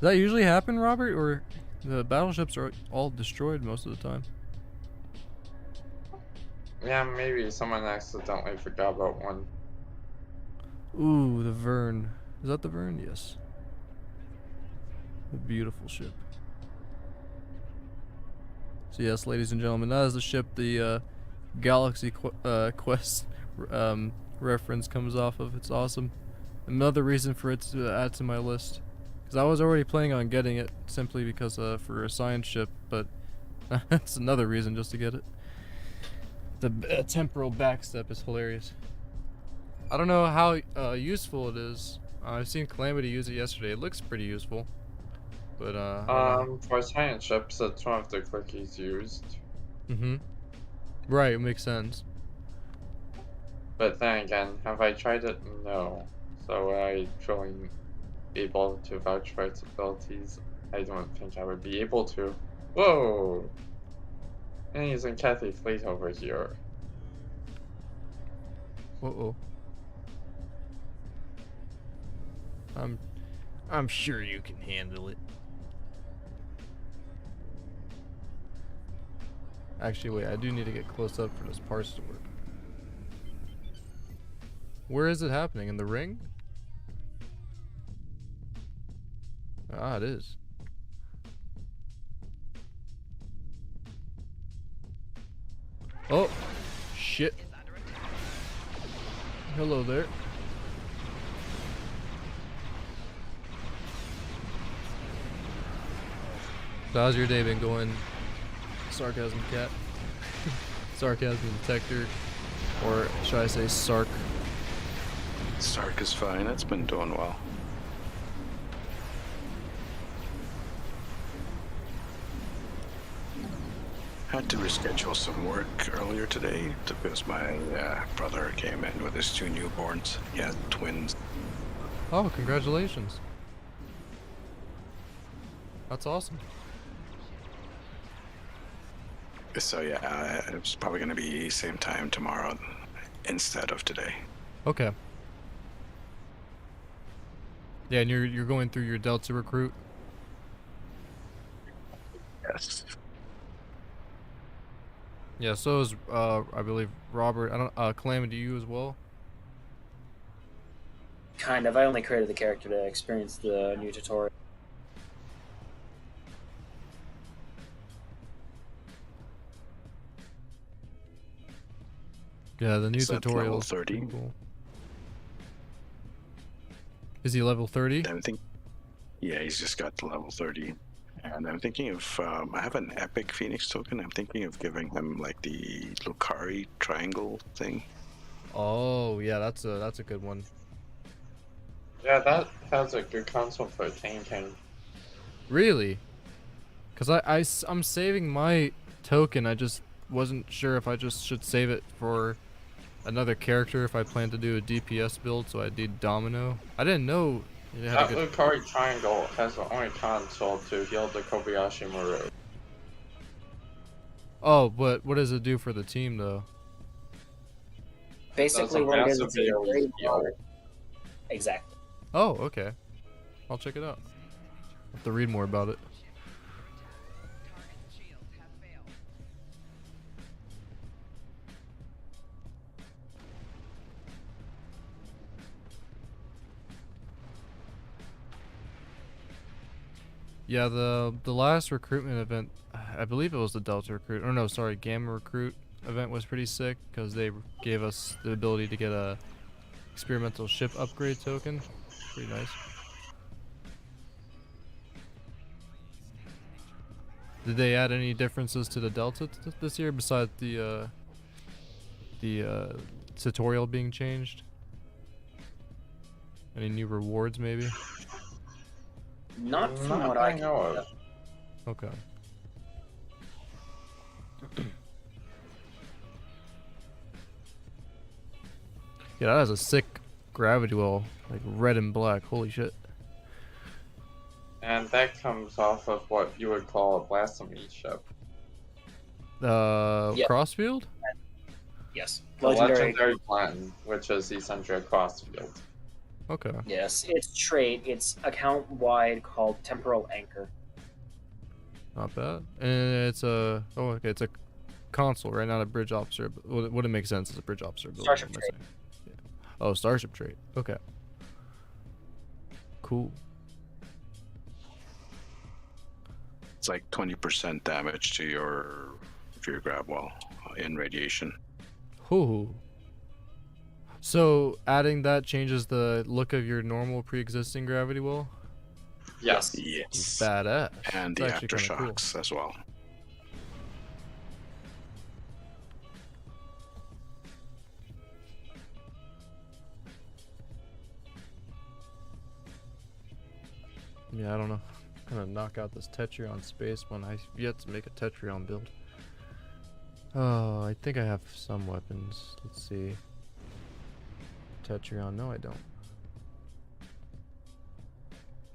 Does that usually happen, Robert? Or the battleships are all destroyed most of the time? Yeah, maybe someone accidentally forgot about one. Ooh, the Vern. Is that the Vern? Yes. A beautiful ship. So yes, ladies and gentlemen, that is the ship the Galaxy Quest reference comes off of. It's awesome. Another reason for it to add to my list. Because I was already planning on getting it simply because for a science ship, but that's another reason just to get it. The temporal backstep is hilarious. I don't know how useful it is. I've seen Calamity use it yesterday. It looks pretty useful. But for science ships, it's one of the quickies used. Mm-hmm. Right, it makes sense. But then again, have I tried it? No. So I truly able to vouch for its abilities. I don't think I would be able to. Whoa! And using Kathy Fleet over here. Uh-oh. I'm sure you can handle it. Actually, wait, I do need to get close up for this parts to work. Where is it happening? In the ring? Ah, it is. Oh, shit. Hello there. So how's your day been going, Sarcasm Cat? Sarcasm Detector, or should I say Sark? Sark is fine. It's been doing well. Had to reschedule some work earlier today because my brother came in with his 2 newborns. He had twins. Oh, congratulations. That's awesome. So yeah, it's probably going to be same time tomorrow instead of today. Okay. Yeah, and you're going through your Delta recruit. Yes. Yeah, so is I believe Robert. I don't Calamity, you as well. Kind of. I only created the character to experience the new tutorial. Yeah, the new Is that tutorial level is 30? pretty cool. Is he level 30? Yeah, he's just got to level 30. And I'm thinking of, I have an epic Phoenix token. I'm thinking of giving him like the Lucari triangle thing. Oh, yeah, that's a good one. Yeah, that has a good console for tanking. Really? Because I'm saving my token. I just wasn't sure if I just should save it for another character if I plan to do a DPS build, so I did Domino. I didn't know it had That a good... Lucari triangle has the only console to heal the Kobayashi Maru. Oh, but what does it do for the team, though? Basically, That's a what it is, massive it's a AoE very heal. large. Exactly. Oh, okay. I'll check it out. Have to read more about it. Yeah, the last recruitment event, I believe it was the Delta recruit, or no, sorry, Gamma recruit event was pretty sick because they gave us the ability to get a experimental ship upgrade token. Pretty nice. Did they add any differences to the Delta this year besides the tutorial being changed? Any new rewards maybe? Not from Not what that I I can know tell. of. Okay. Yeah, that has a sick gravity well, like red and black. Holy shit. And that comes off of what you would call a blasphemy ship. Yeah. Crossfield? Yes. The legendary Platin, which is essentially a crossfield. Okay. Yes, its trait. It's account-wide called Temporal Anchor. Not bad. And it's a it's a console, right? Not a bridge officer. Would it make sense as a bridge officer build? Starship trait. Yeah. Oh, Starship trait. Okay. Cool. It's like 20% damage to your grab wall in radiation. Ooh. So adding that changes the look of your normal pre-existing gravity well? Yes. Yes. Badass. And It's the actually kinda cool. aftershocks as well. Yeah, I don't know. I'm gonna knock out this Tetrion space when I've yet to make a Tetrion build. Oh, I think I have some weapons. Let's see. Tetrion, no I don't.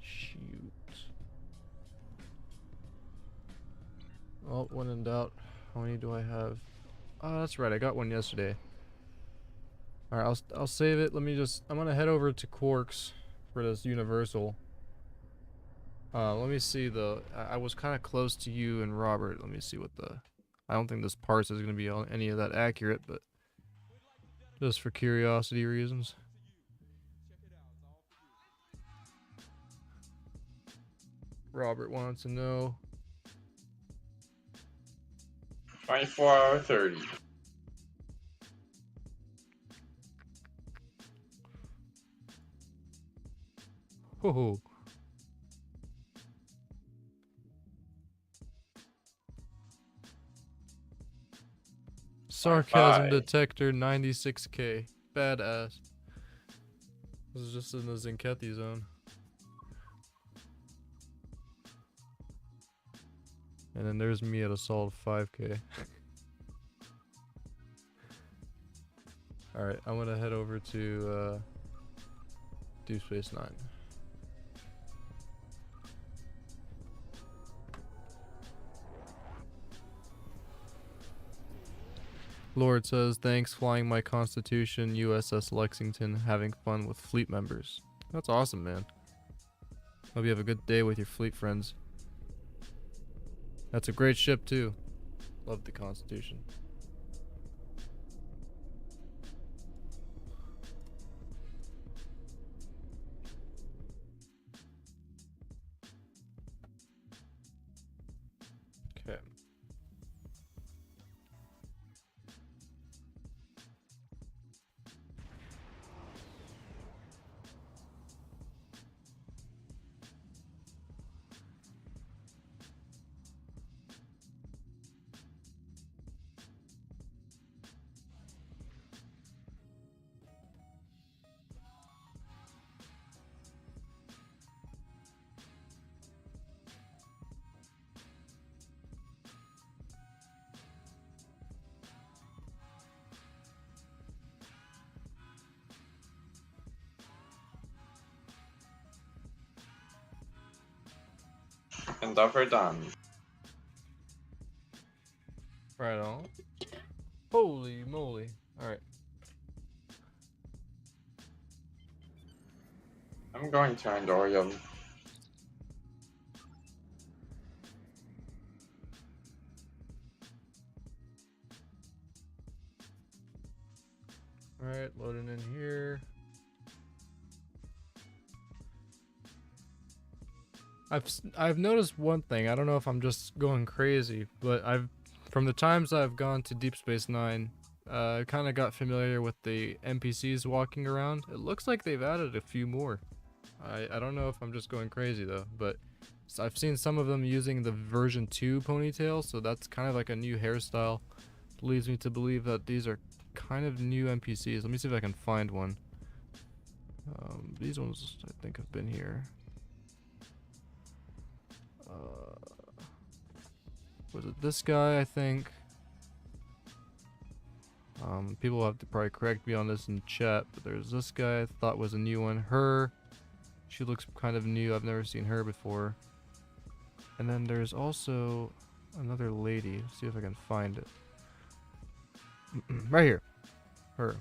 Shoot. Oh, when in doubt, how many do I have? Oh, that's right, I got one yesterday. Alright, I'll save it. I'm gonna head over to Quarks for this Universal. Let me see I was kind of close to you and Robert. Let me see what I don't think this parse is going to be any of that accurate, but just for curiosity reasons. Robert wants to know. 24 hour 30. Oh. Sarcasm Bye. detector 96k. Badass. This is just in the Zinkethi zone. And then there's me at a solid 5k. Alright, I'm gonna head over to Deep Space Nine. Lord says, thanks flying my Constitution USS Lexington, having fun with fleet members. That's awesome, man. Hope you have a good day with your fleet friends. That's a great ship too. Love the Constitution. Okay. Endeavor done. Right on. Holy moly. Alright. I'm going to Andorium. Alright, loading in here. I've noticed one thing. I don't know if I'm just going crazy, but from the times I've gone to Deep Space Nine, I kind of got familiar with the NPCs walking around. It looks like they've added a few more. I don't know if I'm just going crazy though, but I've seen some of them using the version 2 ponytail, so that's kind of like a new hairstyle. Leads me to believe that these are kind of new NPCs. Let me see if I can find one. These ones I think have been here. Was it this guy? I think. People will have to probably correct me on this in chat, but there's this guy I thought was a new one. Her, she looks kind of new. I've never seen her before. And then there's also another lady. Let's see if I can find it. Right here. Her.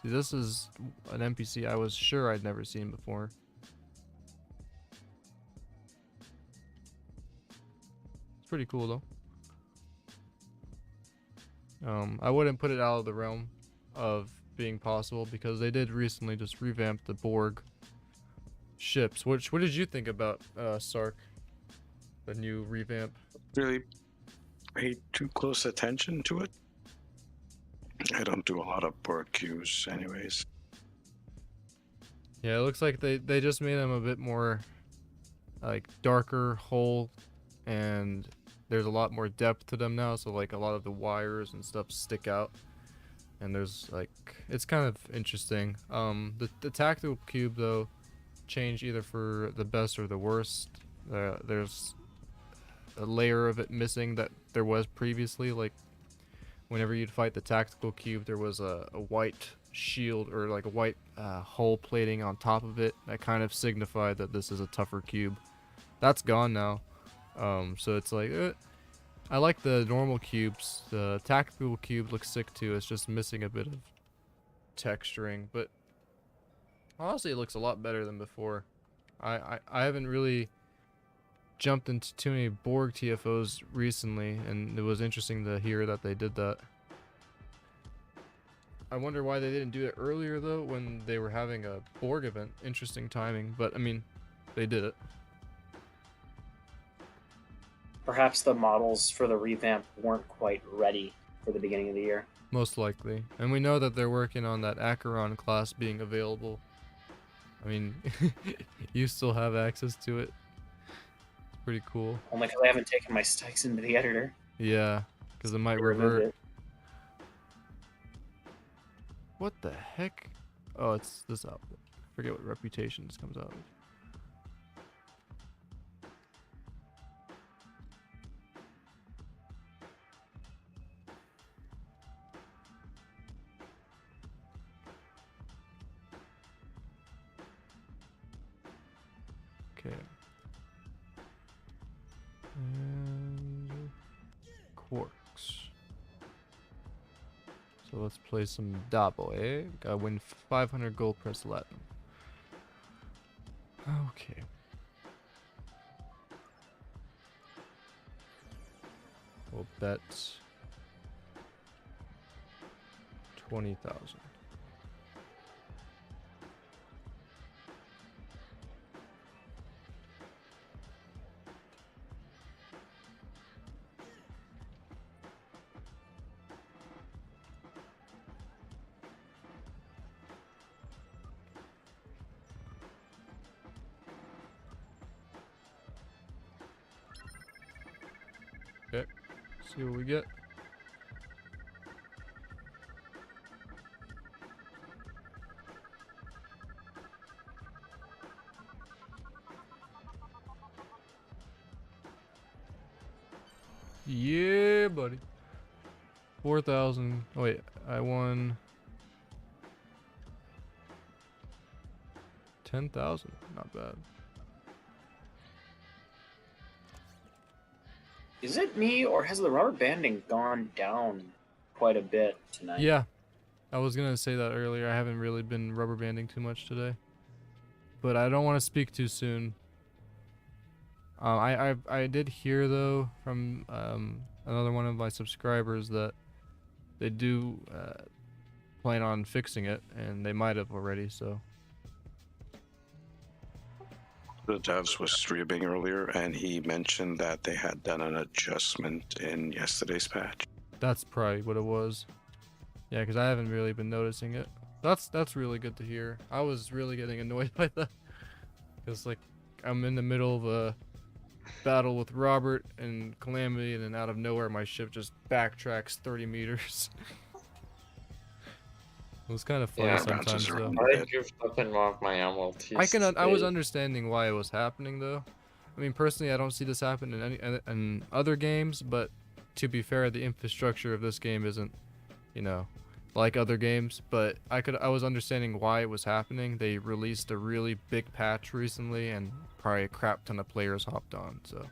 See, this is an NPC I was sure I'd never seen before. It's pretty cool though. I wouldn't put it out of the realm of being possible because they did recently just revamp the Borg ships. What did you think about Sark? The new revamp? Really paid too close attention to it. I don't do a lot of Borg Cubes anyways. Yeah, it looks like they just made them a bit more like darker, whole, and there's a lot more depth to them now, so like a lot of the wires and stuff stick out, and there's like, it's kind of interesting. The tactical cube though changed either for the best or the worst. There's a layer of it missing that there was previously. Like whenever you'd fight the tactical cube, there was a white shield or like a white hull plating on top of it that kind of signified that this is a tougher cube. That's gone now. So it's like, I like the normal cubes. The tactical cube looks sick too. It's just missing a bit of texturing, but honestly, it looks a lot better than before. I haven't really jumped into too many Borg TFOs recently, and it was interesting to hear that they did that. I wonder why they didn't do it earlier though, when they were having a Borg event. Interesting timing, but I mean, they did it. Perhaps the models for the revamp weren't quite ready for the beginning of the year. Most likely. And we know that they're working on that Acheron class being available. I mean, you still have access to it. It's pretty cool. Only because I haven't taken my stakes into the editor. Yeah, because it might revert. What the heck? Oh, it's this outfit. I forget what reputation this comes out with. Okay. And quarks. So let's play some Dabo, eh? Gotta win 500 gold press Latin. Okay. We'll bet 20,000. Okay, see what we get. Yeah, buddy. 4,000. Oh, wait, I won 10,000. Not bad. Is it me, or has the rubber banding gone down quite a bit tonight? Yeah, I was gonna say that earlier. I haven't really been rubber banding too much today, but I don't want to speak too soon. I did hear though from another one of my subscribers that they do plan on fixing it, and they might have already. So The devs was streaming earlier, and he mentioned that they had done an adjustment in yesterday's patch. That's probably what it was. Yeah, because I haven't really been noticing it. That's really good to hear. I was really getting annoyed by that. Because, like, I'm in the middle of a battle with Robert and Calamity, and then out of nowhere my ship just backtracks 30 meters. It was kind of funny Yeah, sometimes, bounces though. around. I goofed up and wrong my MLT. I was understanding why it was happening, though. I mean, personally, I don't see this happen in other games, but to be fair, the infrastructure of this game isn't, you know, like other games. But I was understanding why it was happening. They released a really big patch recently, and probably a crap ton of players hopped on, so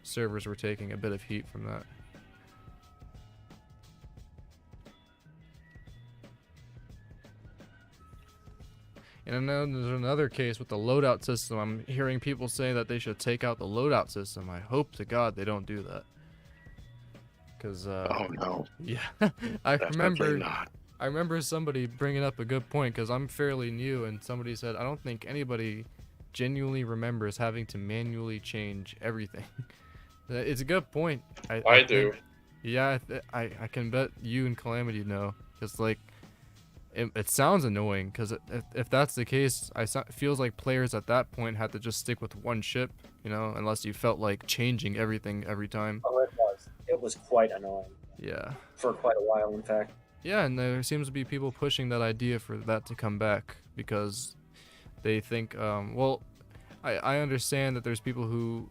servers were taking a bit of heat from that. And then there's another case with the loadout system. I'm hearing people say that they should take out the loadout system. I hope to God they don't do that. Cause Oh no, yeah, definitely not. I remember somebody bringing up a good point, because I'm fairly new, and somebody said, I don't think anybody genuinely remembers having to manually change everything. It's a good point. I do. Yeah, I can bet you and Calamity know, because, like, it sounds annoying, because if that's the case, it feels like players at that point had to just stick with one ship, you know, unless you felt like changing everything every time. Oh, it was. It was quite annoying. Yeah. For quite a while, in fact. Yeah, and there seems to be people pushing that idea for that to come back, because they think, well, I understand that there's people who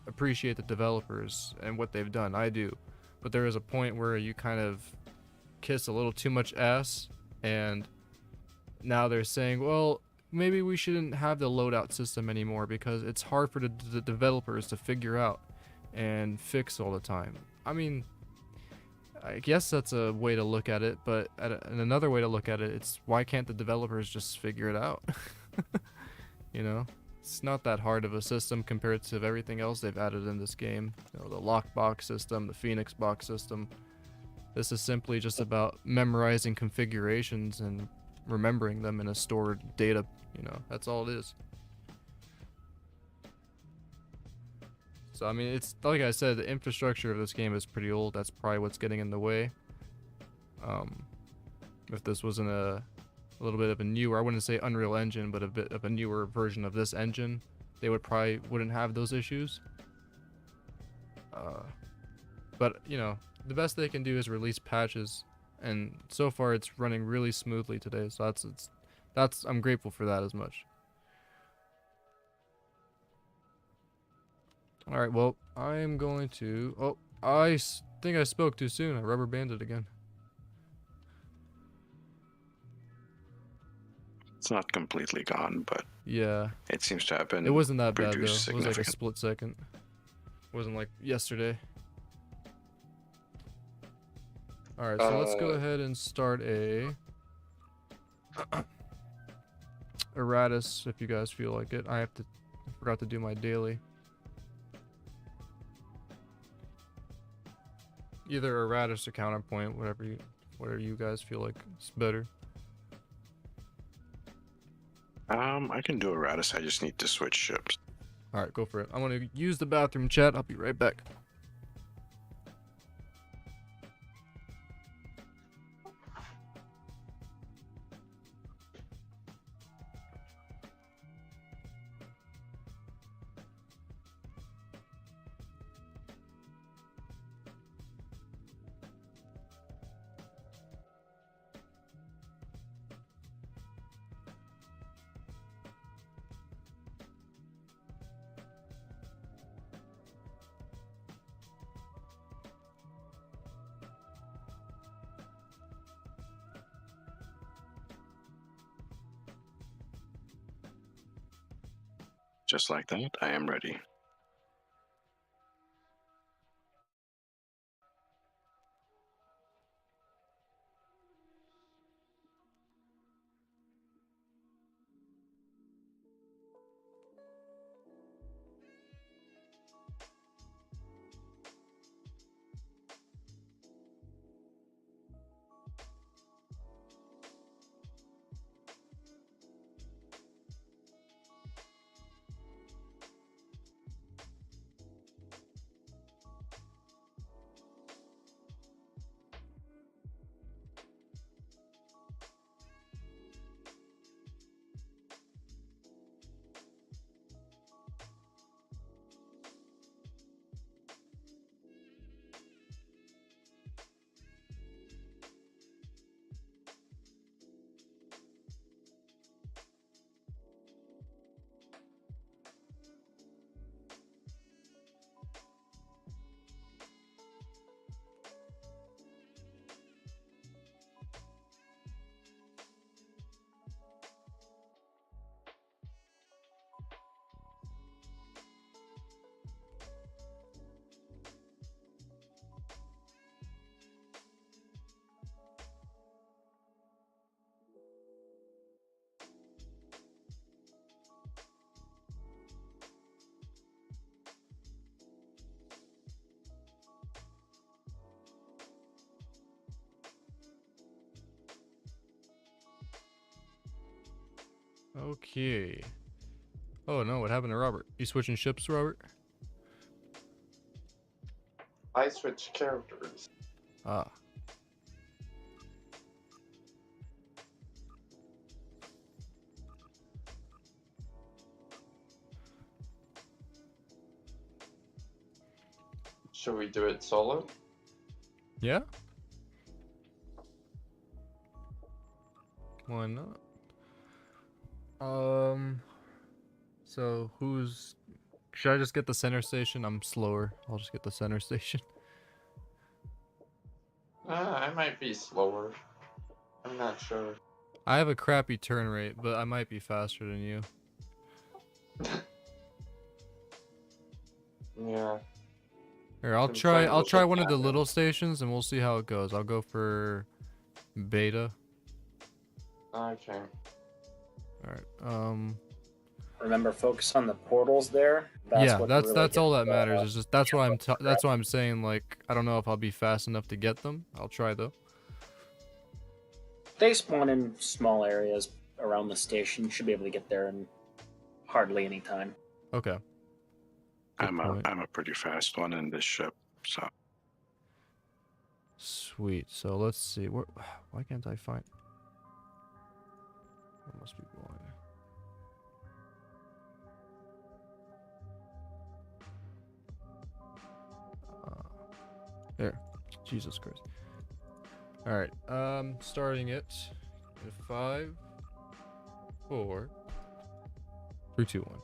appreciate the developers and what they've done. I do. But there is a point where you kind of kiss a little too much ass, and now they're saying, well, maybe we shouldn't have the loadout system anymore because it's hard for the developers to figure out and fix all the time. I mean, I guess that's a way to look at it, but and another way to look at it, it's why can't the developers just figure it out? You know, it's not that hard of a system compared to everything else they've added in this game. You know, the lockbox system, the Phoenix box system. This is simply just about memorizing configurations and remembering them in a stored data, you know, that's all it is. So, I mean, it's like I said, the infrastructure of this game is pretty old. That's probably what's getting in the way. If this wasn't a little bit of a newer, I wouldn't say Unreal Engine, but a bit of a newer version of this engine, they wouldn't have those issues. But, you know, the best they can do is release patches, and so far it's running really smoothly today, so that's I'm grateful for that as much. Alright, well, I am going to... Oh, I think I spoke too soon. I rubber banded again. It's not completely gone, but Yeah. it seems to have been. It wasn't that bad, though. It reduced was like a significant. split second. It wasn't like yesterday. Alright, so let's go ahead and start a... Erratus, if you guys feel like it. I forgot to do my daily. Either Erratus or Counterpoint, whatever you guys feel like is better. I can do Erratus, I just need to switch ships. Alright, go for it. I'm gonna use the bathroom, chat. I'll be right back. Just like that, I am ready. Okay. Oh no, what happened to Robert? You switching ships, Robert? I switch characters. Ah. Should we do it solo? Yeah? Why not? So who's... Should I just get the center station? I'm slower. I'll just get the center station. I might be slower. I'm not sure. I have a crappy turn rate, but I might be faster than you. Yeah. Here, I'll try one of the little stations and we'll see how it goes. I'll go for beta. Okay. Alright, Remember, focus on the portals there. That's all that matters. Is just that's why I'm saying, like, I don't know if I'll be fast enough to get them. I'll try though. They spawn in small areas around the station. You should be able to get there in hardly any time. Okay. I'm a pretty fast one in this ship, so. Sweet. So let's see. Why can't I find? What must be going? There. Jesus Christ. All right. Starting it in 5, 4, 3, 2, 1.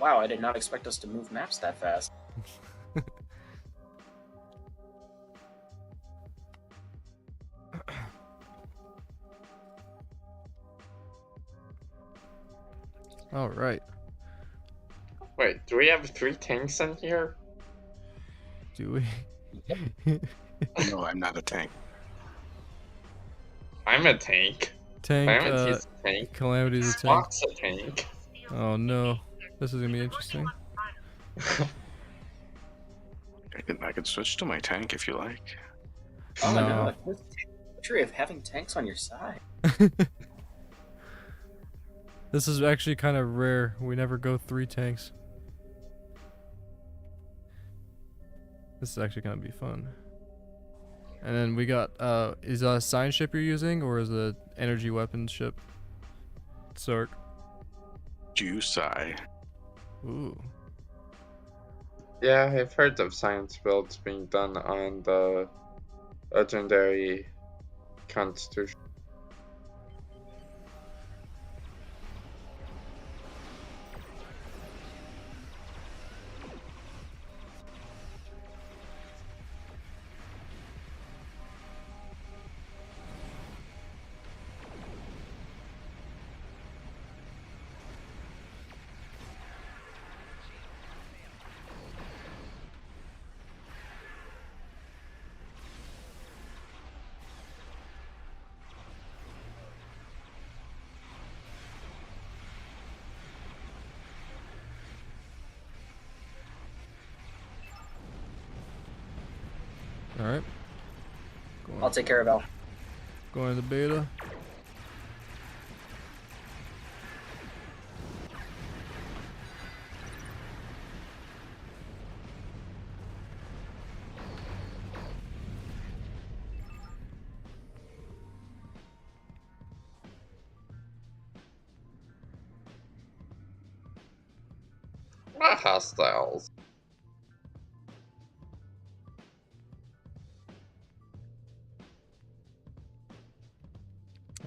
Wow, I did not expect us to move maps that fast. All right. Wait, do we have 3 tanks in here? Do we? No, I'm not a tank. I'm a tank. Tank. Calamity's a tank. Calamity's a tank. Spock's a tank. Oh no. This is gonna be interesting. I can switch to my tank if you like. Oh No. no, the luxury of having tanks on your side. This is actually kind of rare. We never go 3 tanks. This is actually gonna be fun. And then we got, is that a science ship you're using, or is it an energy weapons ship? Sark. Jusai. Ooh. Yeah, I've heard of science builds being done on the legendary Constitution. Alright. I'll take care of Al. Going to beta. Not hostiles.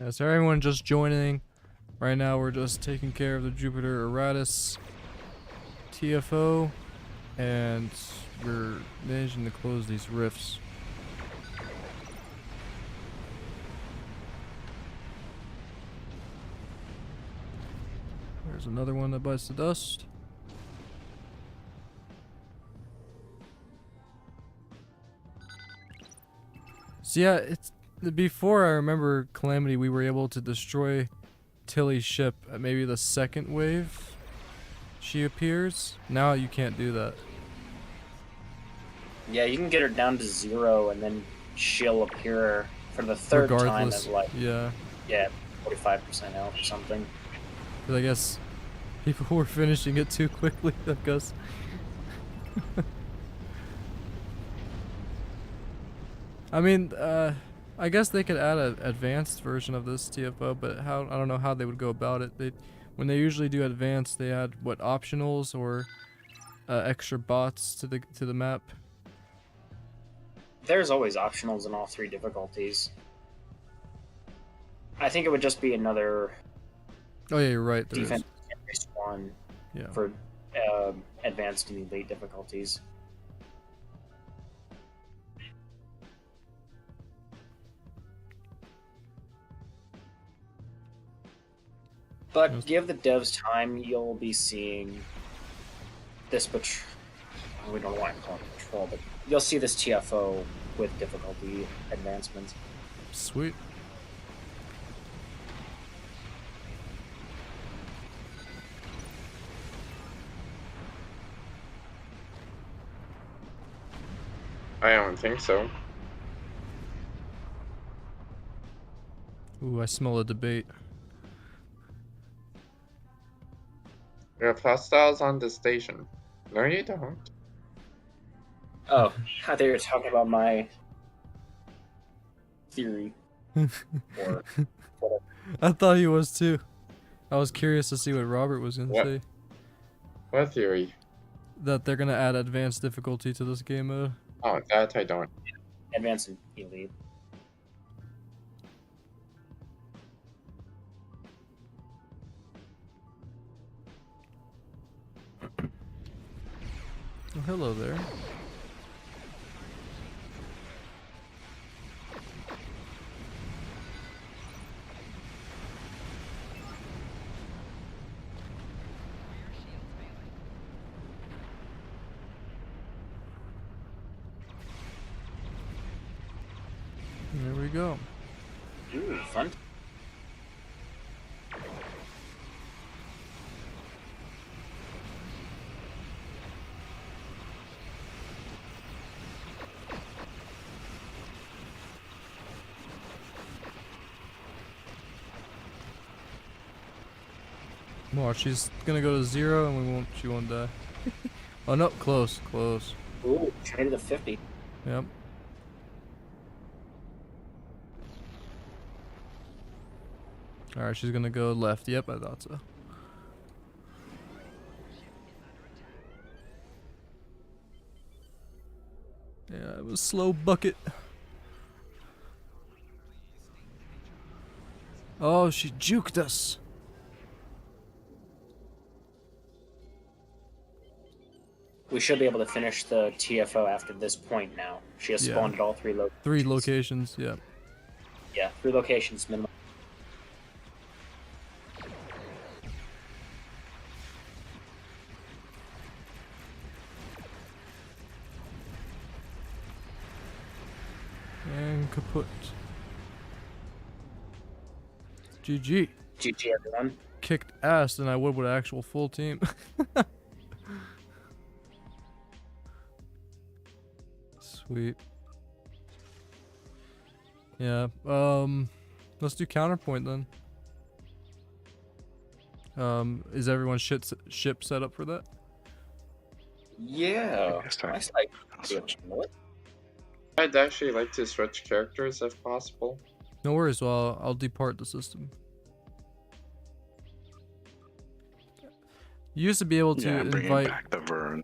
Yeah, so everyone just joining. Right now we're just taking care of the Jupiter Eratus TFO, and we're managing to close these rifts. There's another one that bites the dust. So yeah, it's before I remember Calamity, we were able to destroy Tilly's ship at maybe the second wave she appears. Now you can't do that. Yeah, you can get her down to 0 and then she'll appear for the third time regardless. is like, Yeah. yeah, 45% out or something. But I guess people were finishing it too quickly, I guess. I mean, I guess they could add an advanced version of this TFO, but I don't know how they would go about it. When they usually do advanced, they add what, optionals or extra bots to the map. There's always optionals in all 3 difficulties. I think it would just be another Oh yeah, you're right. There is. defense one Yeah. for advanced and elite difficulties. But give the devs time, you'll be seeing this patrol. We don't want to call it patrol, but you'll see this TFO with difficulty advancements. Sweet. I don't think so. Ooh, I smell a debate. We have hostiles on the station. No, you don't. Oh, I thought you were talking about my theory. Or whatever. I thought he was too. I was curious to see what Robert was gonna What? say. What theory? That they're gonna add advanced difficulty to this game mode. Oh, that I don't. Advanced and elite. Oh, hello there. There we go. Ooh, fun. Watch, she's gonna go to 0 and she won't die. Oh no, close. Ooh, traded to 50. Yep. Alright, she's gonna go left. Yep, I thought so. Yeah, it was slow bucket. Oh, she juked us. We should be able to finish the TFO after this point now. She has Yeah. spawned at all 3 locations. 3 locations, yeah. Yeah, 3 locations minimum. And kaput. GG. GG, everyone. Kicked ass than I would with an actual full team. Sweet. Yeah, let's do counterpoint then. Is everyone's ship set up for that? Yeah. Yes, sir. Nice, like, what? I'd actually like to switch characters if possible. No worries, well, I'll depart the system. You used to be able to Yeah, bringing invite... back the Vern.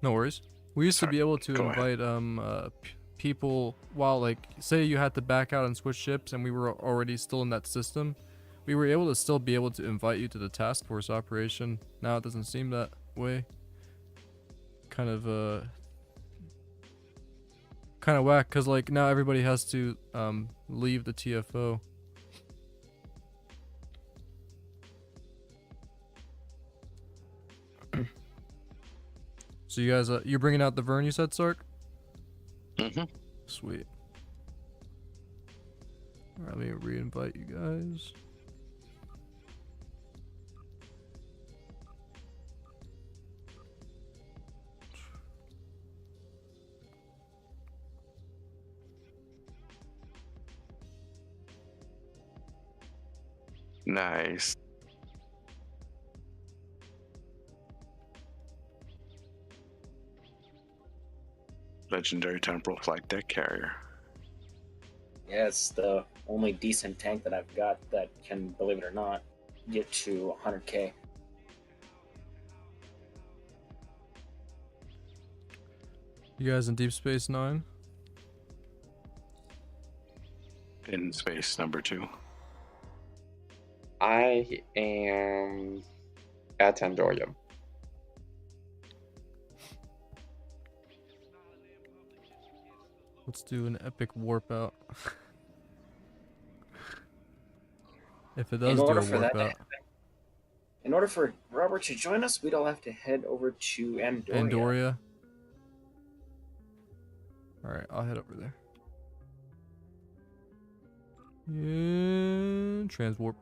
No worries. We used to Sorry, be able to go invite people while, like, say you had to back out and switch ships and we were already still in that system. We were able to still be able to invite you to the task force operation. Now it doesn't seem that way. Kind of whack, cause like now everybody has to leave the TFO. So you guys, you're bringing out the Vern, you said, Sark? Mm-hmm. Sweet. Alright, let me re-invite you guys. Nice. Legendary temporal flight deck carrier. Yeah, it's the only decent tank that I've got that can, believe it or not, get to 100k. You guys in Deep Space Nine? In space number 2. I am at Tandoria. Let's do an epic warp out. If it does do a warp out. In order for Robert to join us, we'd all have to head over to Andoria. Andoria. Alright, I'll head over there. Yeah, transwarp.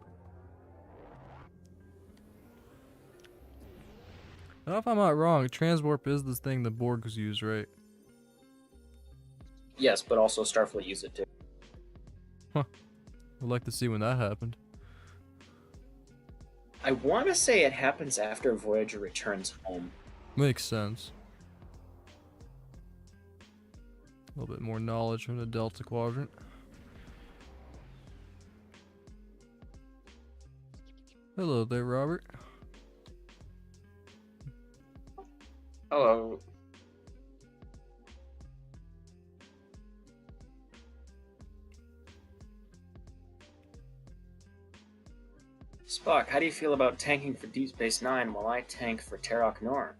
I don't know if I'm not wrong, transwarp is this thing the Borgs use, right? Yes, but also Starfleet use it too. Huh. I'd like to see when that happened. I want to say it happens after Voyager returns home. Makes sense. A little bit more knowledge from the Delta Quadrant. Hello there, Robert. Hello. Spock, how do you feel about tanking for Deep Space Nine while I tank for Terok Nor?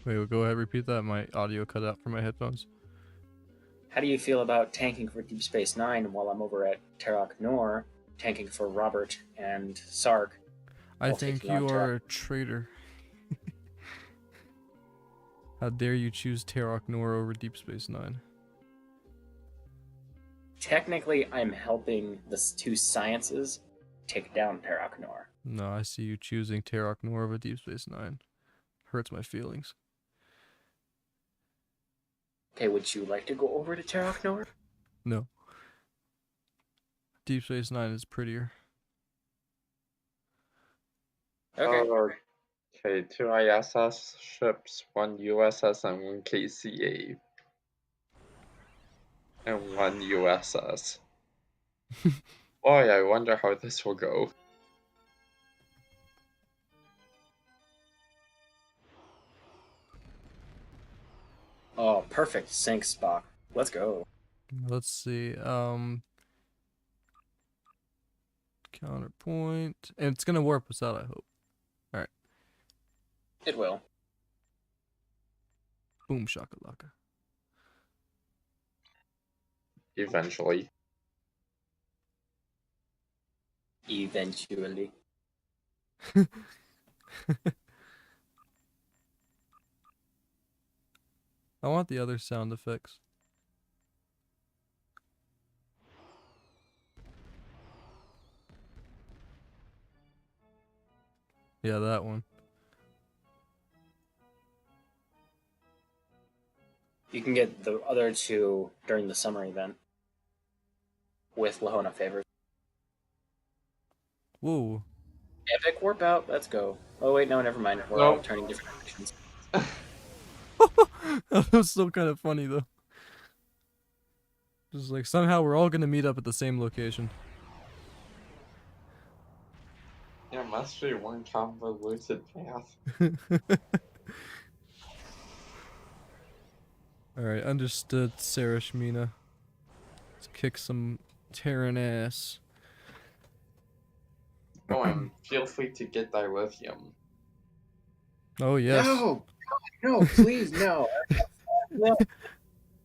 Wait, we'll go ahead, repeat that. My audio cut out from my headphones. How do you feel about tanking for Deep Space Nine while I'm over at Terok Nor, tanking for Robert and Sark? I while think taking on you are Terok? a traitor. How dare you choose Terok Nor over Deep Space Nine? Technically, I'm helping the two sciences take down Terok Nor. No, I see you choosing Terok Nor over Deep Space Nine. Hurts my feelings. Okay, would you like to go over to Terok Nor? No. Deep Space Nine is prettier. Okay. Okay, 2 ISS ships, 1 USS, and 1 KCA. And 1 USS. Boy, I wonder how this will go. Oh, perfect. Sync Spock. Let's go. Let's see. Counterpoint. And it's gonna warp us out, I hope. Alright. It will. Boom shakalaka. Eventually. Eventually. I want the other sound effects. Yeah, that one. You can get the other two during the summer event with Lahona favors. Whoa. Epic warp out. Let's go. Oh wait, no, never mind. We're No. all turning different directions. That was still kind of funny though. Just like somehow we're all gonna meet up at the same location. There must be one convoluted path. Alright, understood, Sarish Mina. Let's kick some Terran ass. Oh, and feel free to get dilithium. Oh yes. No, no, please, no. No.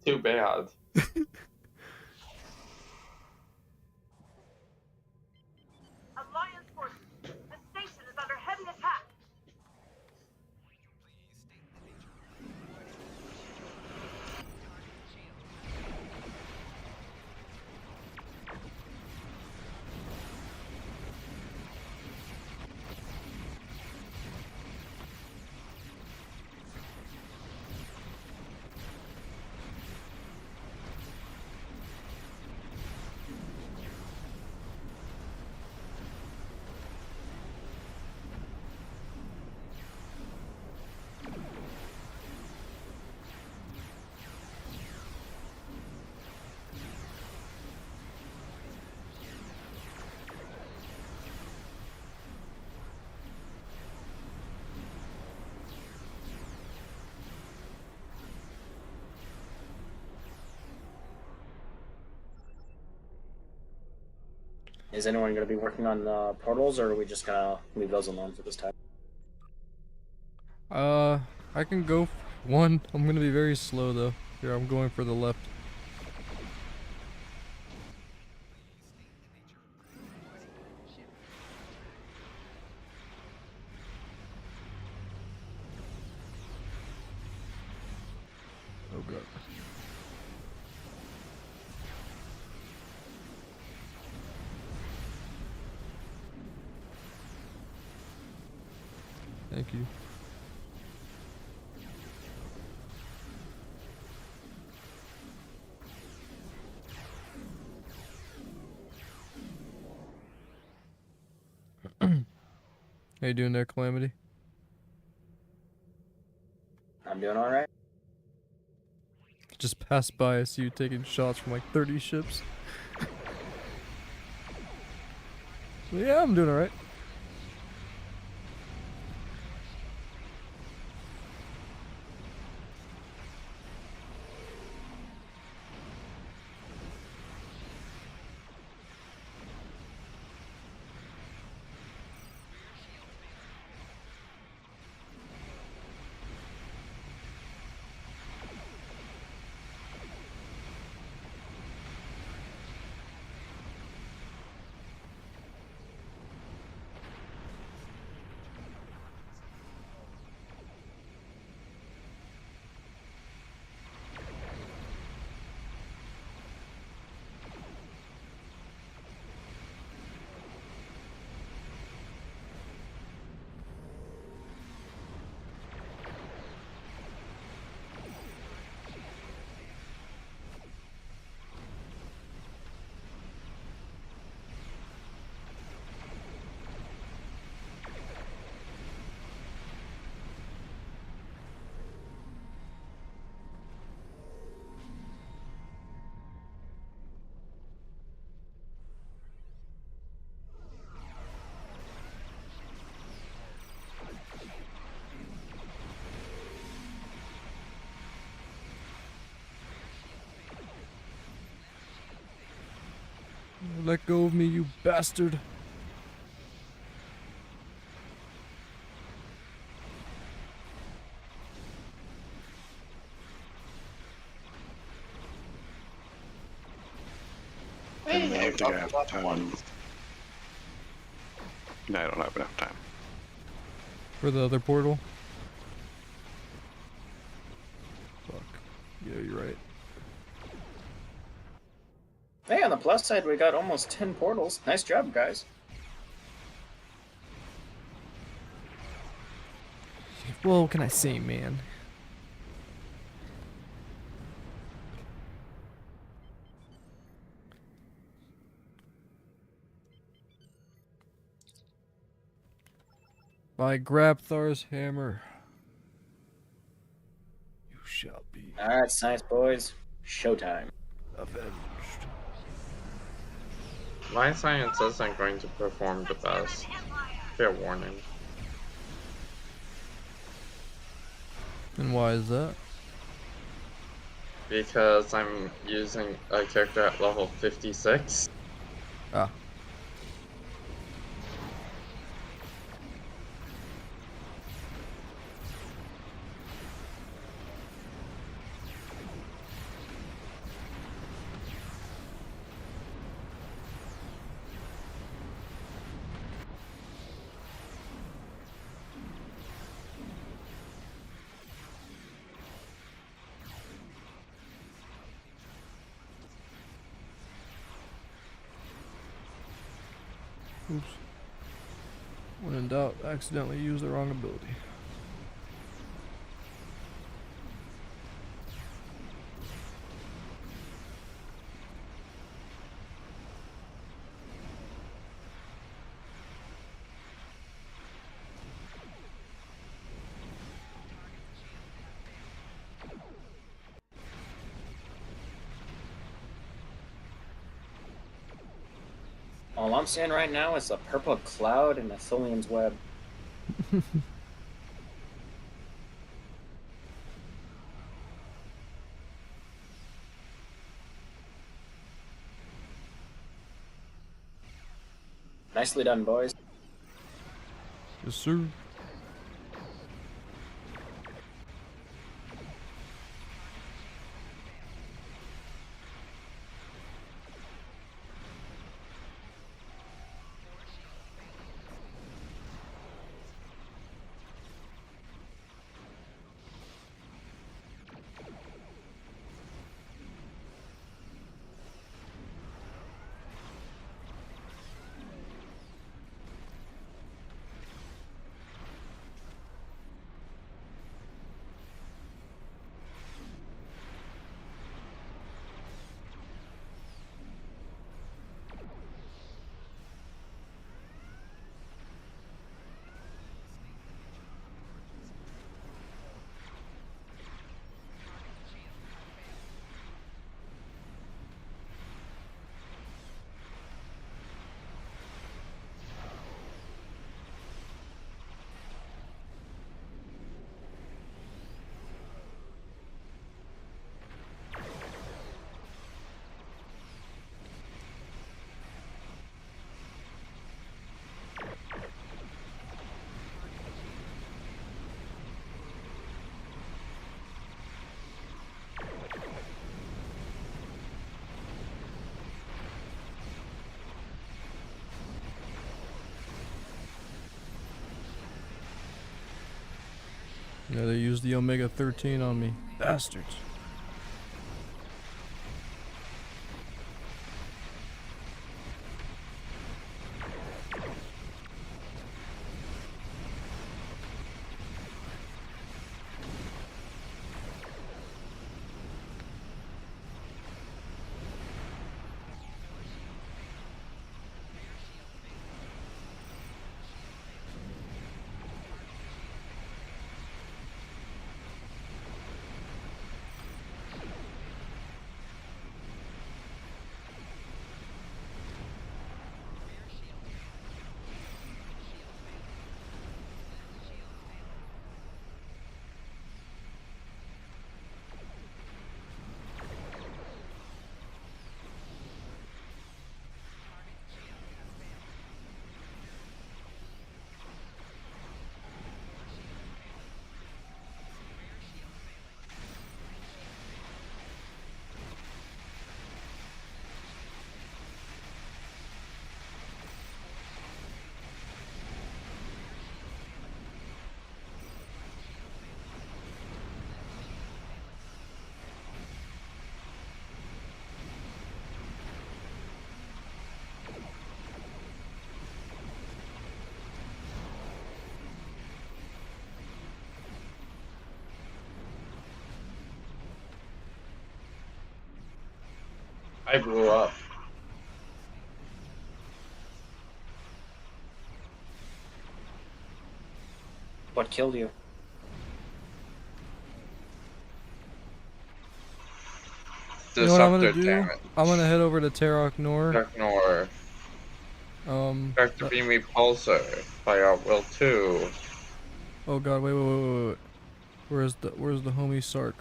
Too bad. Alliance forces, the station is under heavy attack. Is anyone going to be working on portals, or are we just going to leave those alone for this time? I can go one. I'm gonna be very slow though. Here, I'm going for the left. Oh god. Thank you. How you doing there, Calamity? I'm doing all right. Just passed by, I see you taking shots from like 30 ships. Yeah, I'm doing alright. Let go of me, you bastard. I don't think I have time. No, I don't have enough time. For the other portal? Fuck. Yeah, you're right. Hey, on the plus side, we got almost 10 portals. Nice job, guys. Well, what can I say, man? By Grabthar's hammer, you shall be Alright, science boys. Showtime. avenged. My science isn't going to perform the best. Fair warning. And why is that? Because I'm using a character at level 56. Ah. Oops. When in doubt, accidentally use the wrong ability. All I'm seeing right now is a purple cloud in a Tholian's web. Nicely done, boys. Yes, sir. Yeah, they used the Omega-13 on me. Bastards. I blew up. What killed you? You know what I'm gonna Disruptor do? damage. I'm gonna head over to Terok Nor. Ignore. Start to uh, be repulsor. Fire out will 2. oh god, wait. Where's the homie Sark?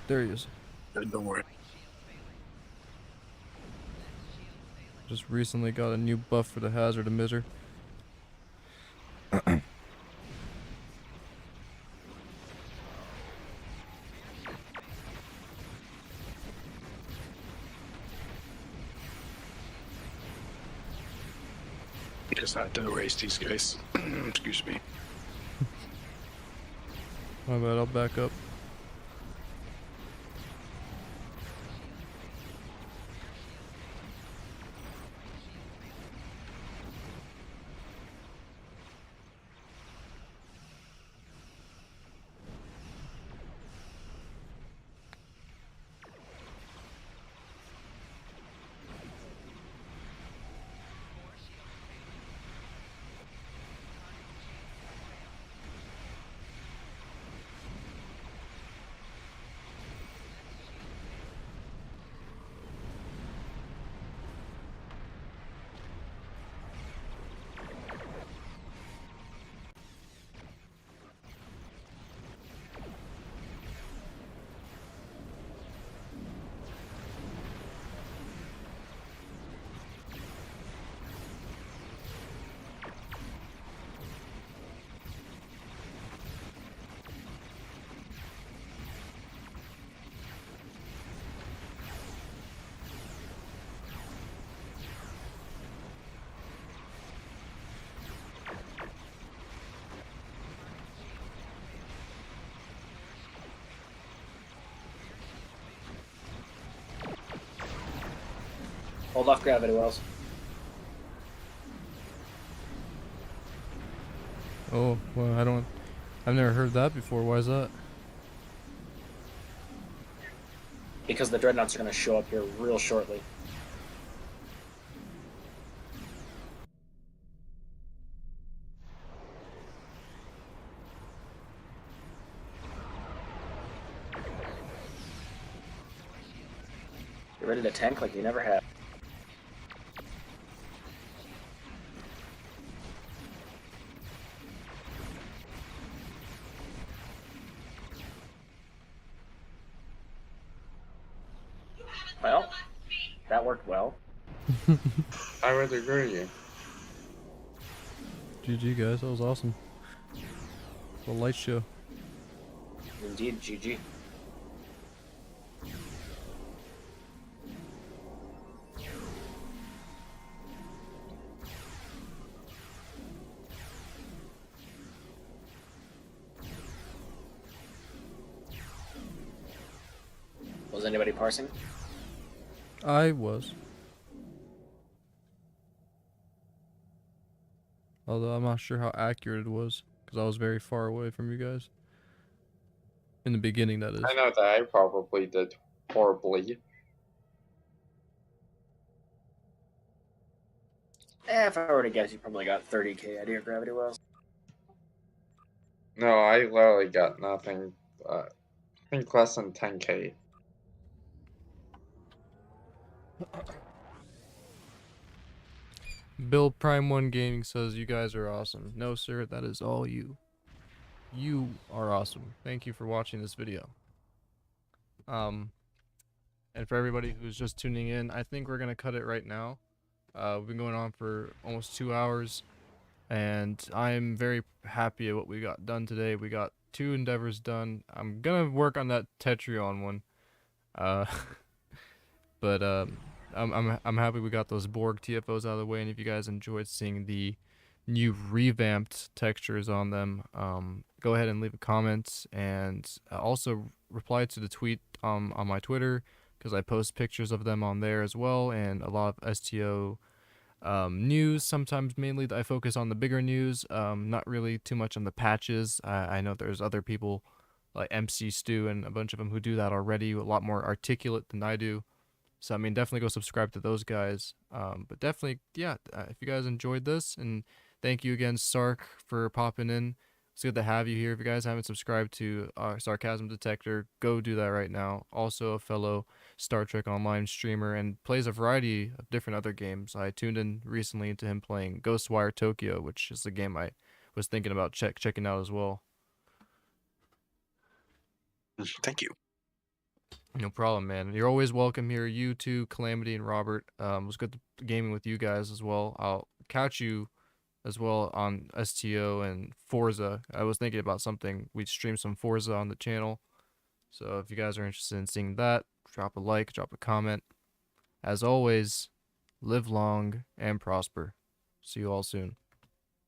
There he is. Don't worry. Just recently got a new buff for the hazard emitter. Just had to erase these guys. Excuse me. My bad, I'll back up. Hold off gravity wells. Oh, well, I've never heard that before. Why is that? Because the dreadnoughts are going to show up here real shortly. You're ready to tank like you never have. Well, that worked well. I would agree. GG, guys. That was awesome. The light show. Indeed, GG. Was anybody parsing? I was. Although I'm not sure how accurate it was, because I was very far away from you guys. In the beginning, that is. I know that I probably did horribly. If I were to guess, you probably got 30k out of your gravity wells. No, I literally got nothing. I think less than 10k. Bill Prime 1 Gaming says you guys are awesome. No, sir, that is all you. You are awesome. Thank you for watching this video. And for everybody who's just tuning in, I think we're gonna cut it right now. We've been going on for almost 2 hours, and I'm very happy at what we got done today. We got 2 endeavors done. I'm gonna work on that Tetrion one, but I'm happy we got those Borg TFOs out of the way. And if you guys enjoyed seeing the new revamped textures on them, go ahead and leave a comment, and also reply to the tweet on my Twitter, because I post pictures of them on there as well, and a lot of STO news. Sometimes mainly I focus on the bigger news, not really too much on the patches. I know there's other people like MC Stu and a bunch of them who do that already, a lot more articulate than I do. So I mean, definitely go subscribe to those guys. But definitely, yeah, if you guys enjoyed this, and thank you again, Sark, for popping in. It's good to have you here. If you guys haven't subscribed to our Sarcasm Detector, go do that right now. Also a fellow Star Trek Online streamer, and plays a variety of different other games. I tuned in recently into him playing Ghostwire Tokyo, which is a game I was thinking about checking out as well. Thank you. No problem, man. You're always welcome here. You too, Calamity and Robert. It was good gaming with you guys as well. I'll catch you as well on STO and Forza. I was thinking about something. We'd stream some Forza on the channel. So if you guys are interested in seeing that, drop a like, drop a comment. As always, live long and prosper. See you all soon.